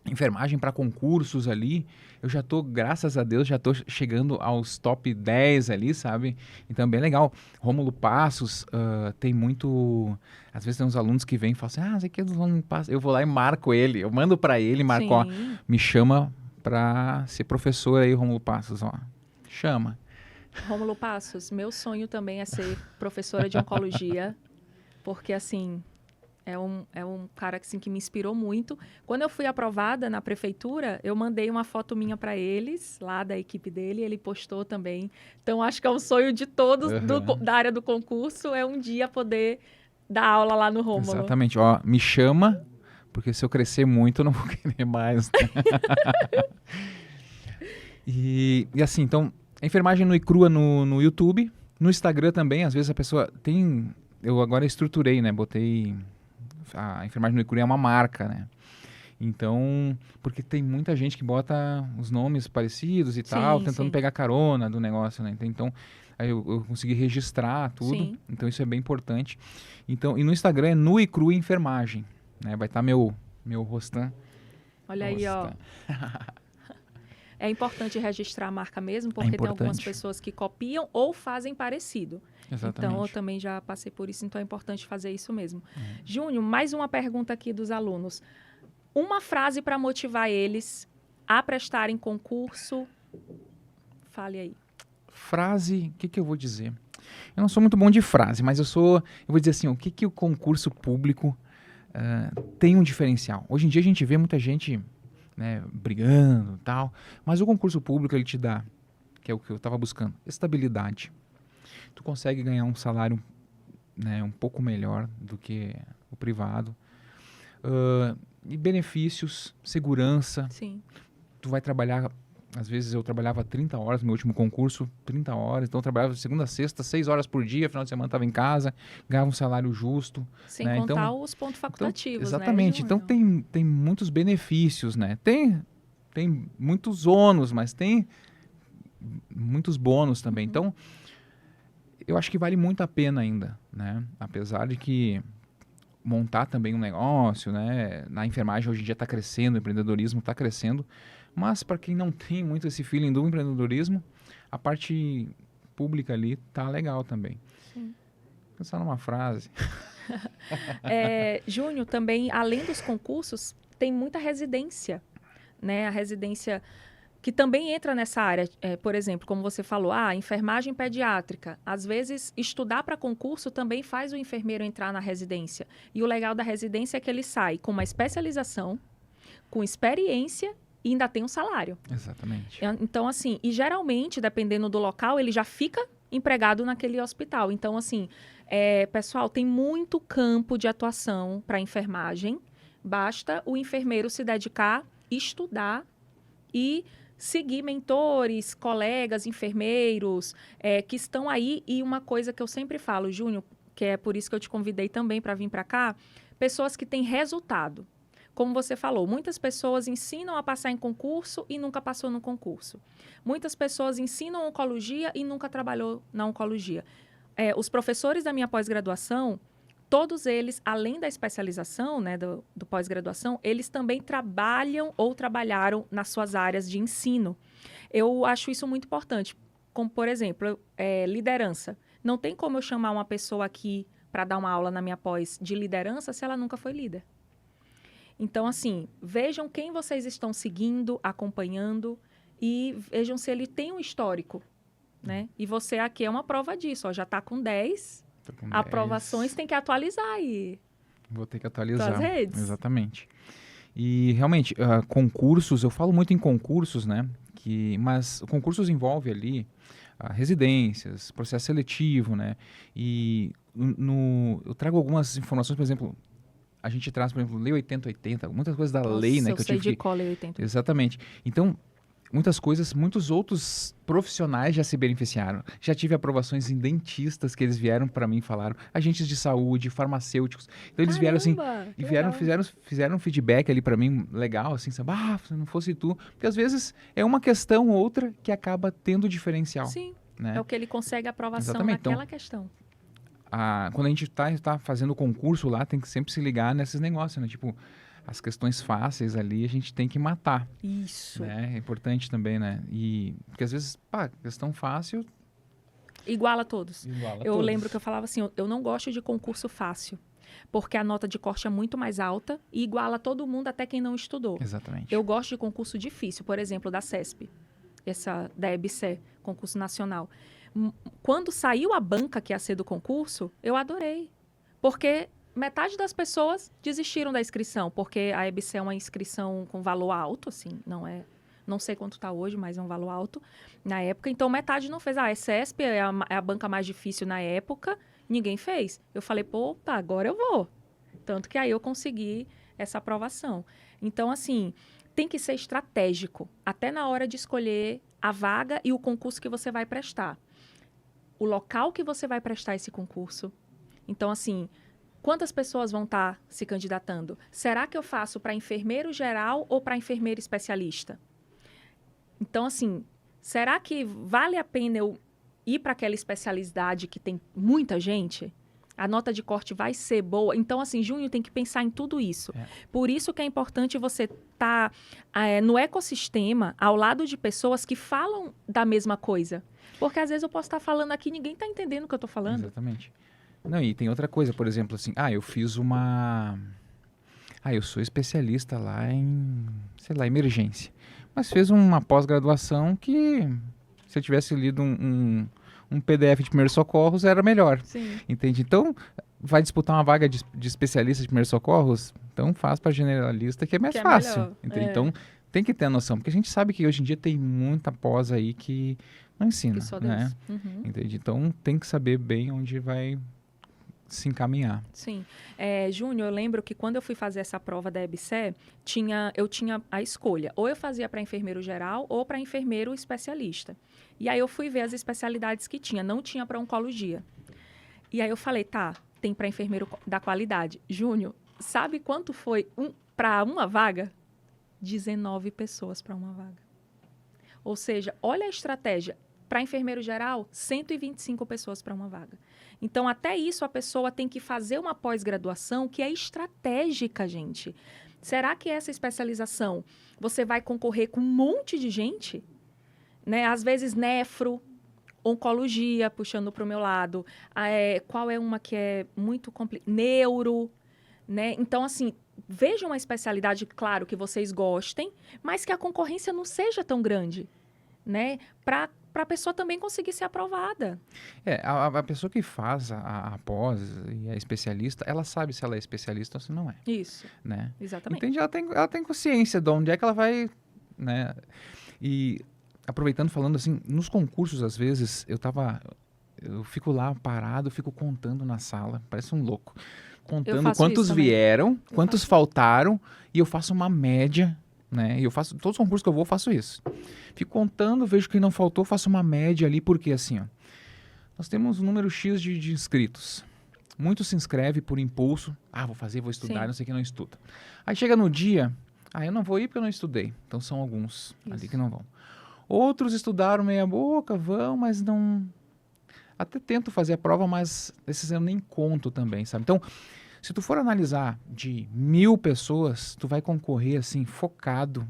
enfermagem para concursos ali, eu já tô, graças a Deus, já tô chegando aos top 10 ali, sabe? Então é bem legal. Rômulo Passos, tem muito... Às vezes tem uns alunos que vêm e falam assim, isso aqui é do Rômulo Passos. Eu vou lá e marco ele, eu mando para ele, marco, ó, me chama para ser professor aí, Rômulo Passos, ó. Chama. Rômulo Passos, meu sonho também é ser professora de oncologia, porque assim... É um cara assim, que me inspirou muito. Quando eu fui aprovada na prefeitura, eu mandei uma foto minha para eles, lá da equipe dele, e ele postou também. Então, acho que é um sonho de todos da área do concurso, é um dia poder dar aula lá no Rômulo. Exatamente. Ó, me chama, porque se eu crescer muito, eu não vou querer mais. Né? e assim, então, a enfermagem nua e crua no YouTube, no Instagram também, às vezes a pessoa tem... Eu agora estruturei, né? Botei... A enfermagem no crua é uma marca, né? Então, porque tem muita gente que bota os nomes parecidos e tal, tentando pegar carona do negócio, né? Então, aí eu consegui registrar tudo. Sim. Então, isso é bem importante. Então, e no Instagram é nua e crua enfermagem, né? Vai estar meu rostam. Olha aí, ó. É importante registrar a marca mesmo, porque tem algumas pessoas que copiam ou fazem parecido. Exatamente. Então, eu também já passei por isso, então é importante fazer isso mesmo. Júnior, mais uma pergunta aqui dos alunos. Uma frase para motivar eles a prestarem concurso. Fale aí. Frase, o que eu vou dizer? Eu não sou muito bom de frase, mas eu vou dizer assim, o que o concurso público tem um diferencial? Hoje em dia a gente vê muita gente... Né, brigando e tal, mas o concurso público ele te dá, que é o que eu estava buscando, estabilidade. Tu consegue ganhar um salário, né, um pouco melhor do que o privado, e benefícios, segurança. Sim. Tu vai trabalhar, às vezes eu trabalhava 30 horas no meu último concurso, 30 horas, então eu trabalhava de segunda a sexta, 6 horas por dia, final de semana estava em casa, ganhava um salário justo. Sem contar os pontos facultativos, exatamente. Né, então tem muitos benefícios, né? Tem muitos ônus, mas tem muitos bônus também. Então, eu acho que vale muito a pena ainda, né? Apesar de que montar também um negócio, né? Na enfermagem hoje em dia está crescendo, o empreendedorismo está crescendo, mas para quem não tem muito esse feeling do empreendedorismo, a parte pública ali tá legal também. Sim. Pensar numa frase. Júnior, também, além dos concursos, tem muita residência, né? A residência que também entra nessa área. Por exemplo, como você falou, enfermagem pediátrica. Às vezes, estudar para concurso também faz o enfermeiro entrar na residência. E o legal da residência é que ele sai com uma especialização, com experiência e ainda tem um salário. Exatamente. Então, assim, e geralmente, dependendo do local, ele já fica empregado naquele hospital. Então, assim, pessoal, tem muito campo de atuação para enfermagem. Basta o enfermeiro se dedicar, estudar e seguir mentores, colegas, enfermeiros que estão aí. E uma coisa que eu sempre falo, Júnior, que é por isso que eu te convidei também para vir para cá, pessoas que têm resultado. Como você falou, muitas pessoas ensinam a passar em concurso e nunca passou no concurso. Muitas pessoas ensinam oncologia e nunca trabalhou na oncologia. Os professores da minha pós-graduação, todos eles, além da especialização, né, do pós-graduação, eles também trabalham ou trabalharam nas suas áreas de ensino. Eu acho isso muito importante. Como, por exemplo, liderança. Não tem como eu chamar uma pessoa aqui para dar uma aula na minha pós de liderança se ela nunca foi líder. Então, assim, vejam quem vocês estão seguindo, acompanhando e vejam se ele tem um histórico, né? E você aqui é uma prova disso, ó, já está com 10 aprovações, tem que atualizar aí. Vou ter que atualizar. Suas redes. Exatamente. E, realmente, concursos, eu falo muito em concursos, né? Mas concursos envolve ali residências, processo seletivo, né? E eu trago algumas informações, por exemplo... A gente traz, por exemplo, Lei 8080, muitas coisas da lei, né? Eu sei de qual Lei 8080. Exatamente. Então, muitas coisas, muitos outros profissionais já se beneficiaram. Já tive aprovações em dentistas que eles vieram para mim e falaram, agentes de saúde, farmacêuticos. Então eles vieram assim, Caramba, e que vieram, legal. fizeram um feedback ali para mim legal, assim, sabe? Se não fosse tu. Porque às vezes é uma questão ou outra que acaba tendo diferencial, Sim, é né? o que ele consegue aprovação Exatamente. Então, naquela questão. quando a gente tá fazendo o concurso lá, tem que sempre se ligar nesses negócios, né? Tipo, as questões fáceis ali a gente tem que matar, Isso. né? É importante também, né? E porque às vezes, questão fácil Iguala a todos. iguala Eu todos. lembro que eu falava assim, eu não gosto de concurso fácil, porque a nota de corte é muito mais alta e iguala todo mundo, até quem não estudou. Exatamente. Eu gosto de concurso difícil, por exemplo, da CESP, essa da EBSE, concurso nacional. Quando saiu a banca que ia ser do concurso, eu adorei. Porque metade das pessoas desistiram da inscrição, porque a EBSE é uma inscrição com valor alto, assim, não sei quanto está hoje, mas é um valor alto na época. Então, metade não fez. A CESP é a banca mais difícil na época, ninguém fez. Eu falei, pô, tá, agora eu vou. Tanto que aí eu consegui essa aprovação. Então, assim, tem que ser estratégico, até na hora de escolher a vaga e o concurso que você vai prestar. O local que você vai prestar esse concurso. Então, assim, quantas pessoas vão estar se candidatando? Será que eu faço para enfermeiro geral ou para enfermeiro especialista? Então, assim, será que vale a pena eu ir para aquela especialidade que tem muita gente? A nota de corte vai ser boa? Então, assim, Júnior tem que pensar em tudo isso. É. Por isso que é importante você estar no ecossistema, ao lado de pessoas que falam da mesma coisa. Porque, às vezes, eu posso estar falando aqui e ninguém está entendendo o que eu estou falando. Exatamente. Não, e tem outra coisa, por exemplo, assim, eu fiz uma... eu sou especialista lá em, sei lá, emergência. Mas fez uma pós-graduação que, se eu tivesse lido um PDF de primeiros socorros, era melhor. Sim. Entende? Então, vai disputar uma vaga de especialista de primeiros socorros? Então, faz para generalista, que é mais Que é fácil. melhor, Entende? é. Então, tem que ter a noção. Porque a gente sabe que hoje em dia tem muita pós aí que não ensina, Que só Deus. né? Uhum. Entende? Então, tem que saber bem onde vai se encaminhar. Sim. Júnior, eu lembro que quando eu fui fazer essa prova da EBSE, eu tinha a escolha. Ou eu fazia para enfermeiro geral ou para enfermeiro especialista. E aí eu fui ver as especialidades que tinha. Não tinha para oncologia. E aí eu falei, tá, tem para enfermeiro da qualidade. Júnior, sabe quanto foi para uma vaga? 19 pessoas para uma vaga. Ou seja, olha a estratégia. Para enfermeiro geral, 125 pessoas para uma vaga. Então, até isso, a pessoa tem que fazer uma pós-graduação que é estratégica, gente. Será que essa especialização você vai concorrer com um monte de gente? Né? Às vezes, nefro, oncologia, puxando para o meu lado. Qual é uma que é muito complicada? Neuro, né? Então, assim, veja uma especialidade, claro, que vocês gostem, mas que a concorrência não seja tão grande, né? Para a pessoa também conseguir ser aprovada. A pessoa que faz a pós e é especialista, ela sabe se ela é especialista ou se não é, Isso, né? exatamente. Entende? Ela tem consciência de onde é que ela vai, né? E aproveitando, falando assim, nos concursos, às vezes, eu fico lá parado, fico contando na sala, parece um louco. Contando faço quantos isso também. vieram, quantos faço faltaram, e eu faço uma média, né? E eu faço, todos os concursos que eu vou, eu faço isso. Fico contando, vejo que não faltou, faço uma média ali, porque assim, ó, nós temos um número X de inscritos. Muitos se inscrevem por impulso. Vou fazer, vou estudar, Sim. não sei quem não estuda. Aí chega no dia, eu não vou ir porque eu não estudei. Então são alguns ali Isso. que não vão. Outros estudaram meia boca, vão, mas não... Até tento fazer a prova, mas esses eu nem conto também, sabe? Então, se tu for analisar de 1.000 pessoas, tu vai concorrer assim, focado,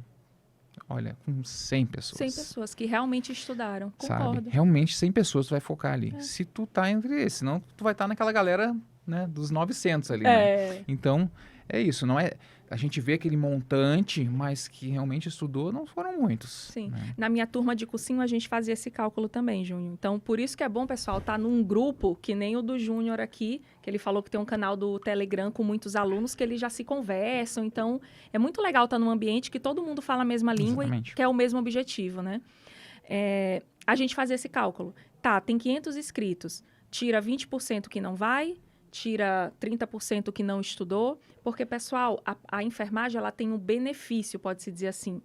olha, com 100 pessoas. 100 pessoas que realmente estudaram, Sabe? concordo. Realmente 100 pessoas tu vai focar ali. Se tu tá entre esses, senão tu vai estar naquela galera, né, dos 900 ali, né? Então, é isso, não é... A gente vê aquele montante, mas que realmente estudou, não foram muitos. Sim. Né? Na minha turma de cursinho, a gente fazia esse cálculo também, Júnior. Então, por isso que é bom, pessoal, estar num grupo que nem o do Júnior aqui, que ele falou que tem um canal do Telegram com muitos alunos que eles já se conversam. Então, é muito legal estar num ambiente que todo mundo fala a mesma língua Exatamente. e que é o mesmo objetivo, né? A gente fazia esse cálculo. Tá, tem 500 inscritos. Tira 20% que não vai, tira 30% que não estudou, porque, pessoal, a enfermagem ela tem um benefício, pode-se dizer assim.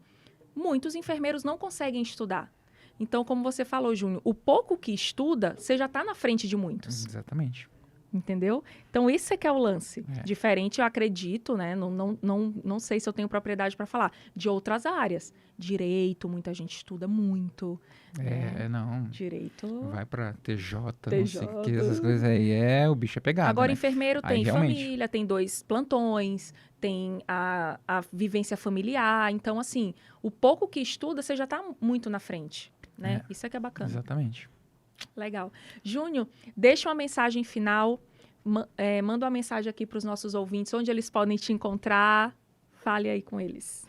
muitos enfermeiros não conseguem estudar. Então, como você falou, Júnior, o pouco que estuda, você já está na frente de muitos. Exatamente. Entendeu? Então, isso é que é o lance. É. Diferente, eu acredito, né? Não sei se eu tenho propriedade para falar, de outras áreas. Direito, muita gente estuda muito. Não. Direito. Vai pra TJ, não TJ. sei o que, essas coisas aí. O bicho é pegado, Agora, né? enfermeiro Aí, tem realmente. família, tem 2 plantões, tem a vivência familiar. Então, assim, o pouco que estuda, você já está muito na frente, né? Isso é que é bacana. Exatamente. Legal. Júnior, deixa uma mensagem final, manda uma mensagem aqui para os nossos ouvintes, onde eles podem te encontrar. Fale aí com eles.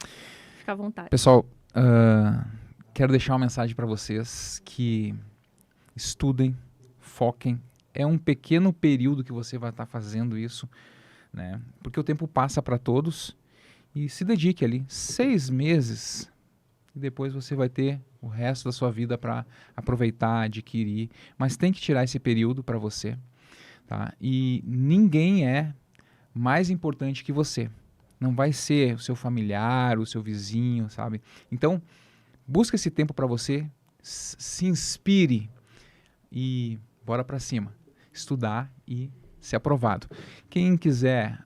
Fica à vontade. Pessoal, quero deixar uma mensagem para vocês que estudem, foquem. É um pequeno período que você vai estar fazendo isso, né? Porque o tempo passa para todos e se dedique ali 6 meses e depois você vai ter o resto da sua vida para aproveitar, adquirir, mas tem que tirar esse período para você, tá? E ninguém é mais importante que você. Não vai ser o seu familiar, o seu vizinho, sabe? Então, busca esse tempo para você, se inspire e bora para cima. Estudar e ser aprovado. Quem quiser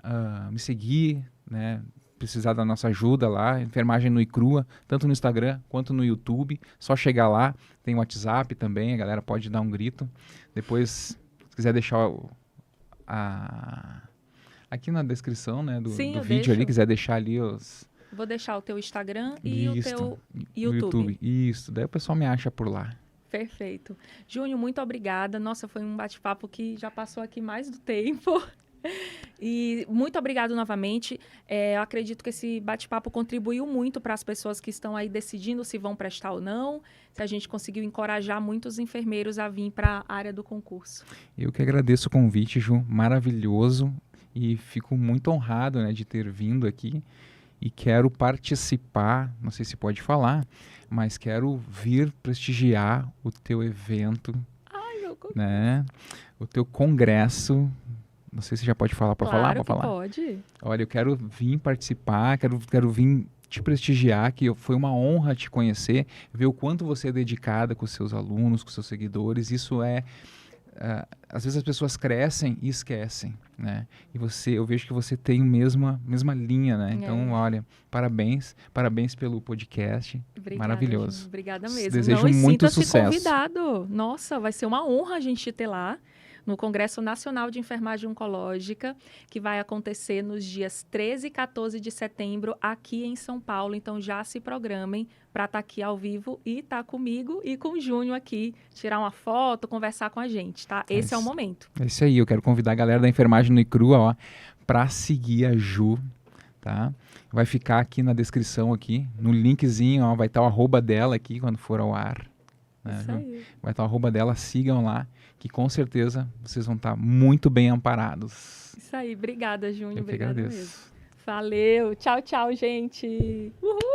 me seguir, né, precisar da nossa ajuda lá, Enfermagem Nua e Crua, tanto no Instagram quanto no YouTube, só chegar lá, tem o WhatsApp também, a galera pode dar um grito. Depois, se quiser deixar aqui na descrição, né, do vídeo ali, quiser deixar ali os... Vou deixar o teu Instagram e o teu YouTube. Isso, daí o pessoal me acha por lá. Perfeito. Júnior, muito obrigada. Nossa, foi um bate-papo que já passou aqui mais do tempo. E muito obrigado novamente. Eu acredito que esse bate-papo contribuiu muito para as pessoas que estão aí decidindo se vão prestar ou não, se a gente conseguiu encorajar muitos enfermeiros a vir para a área do concurso. Eu que agradeço o convite, Ju, maravilhoso, e fico muito honrado, né, de ter vindo aqui e quero participar, não sei se pode falar, mas quero vir prestigiar o teu evento, né, o teu congresso. Não sei se já pode falar, para falar? Claro que pode. Olha, eu quero vir participar, quero vir te prestigiar, que foi uma honra te conhecer, ver o quanto você é dedicada com os seus alunos, com os seus seguidores. Isso às vezes as pessoas crescem e esquecem, né? E eu vejo que você tem a mesma linha, né? Então, olha, parabéns pelo podcast. Obrigada, maravilhoso. Gente, obrigada mesmo. Desejo muito sucesso. Convidado. Nossa, vai ser uma honra a gente te ter lá no Congresso Nacional de Enfermagem Oncológica, que vai acontecer nos dias 13 e 14 de setembro aqui em São Paulo. Então, já se programem para estar aqui ao vivo e estar comigo e com o Júnior aqui, tirar uma foto, conversar com a gente, tá? Esse é o momento. É isso aí, eu quero convidar a galera da Enfermagem Nua e Crua, ó, para seguir a Ju, tá? Vai ficar aqui na descrição, aqui, no linkzinho, ó, vai estar o arroba dela aqui quando for ao ar. Né, isso aí. Vai estar o arroba dela, sigam lá, que com certeza vocês vão estar muito bem amparados. Isso aí, obrigada, Júnior. Eu que obrigada agradeço. mesmo. Valeu, tchau, tchau, gente. Uhul!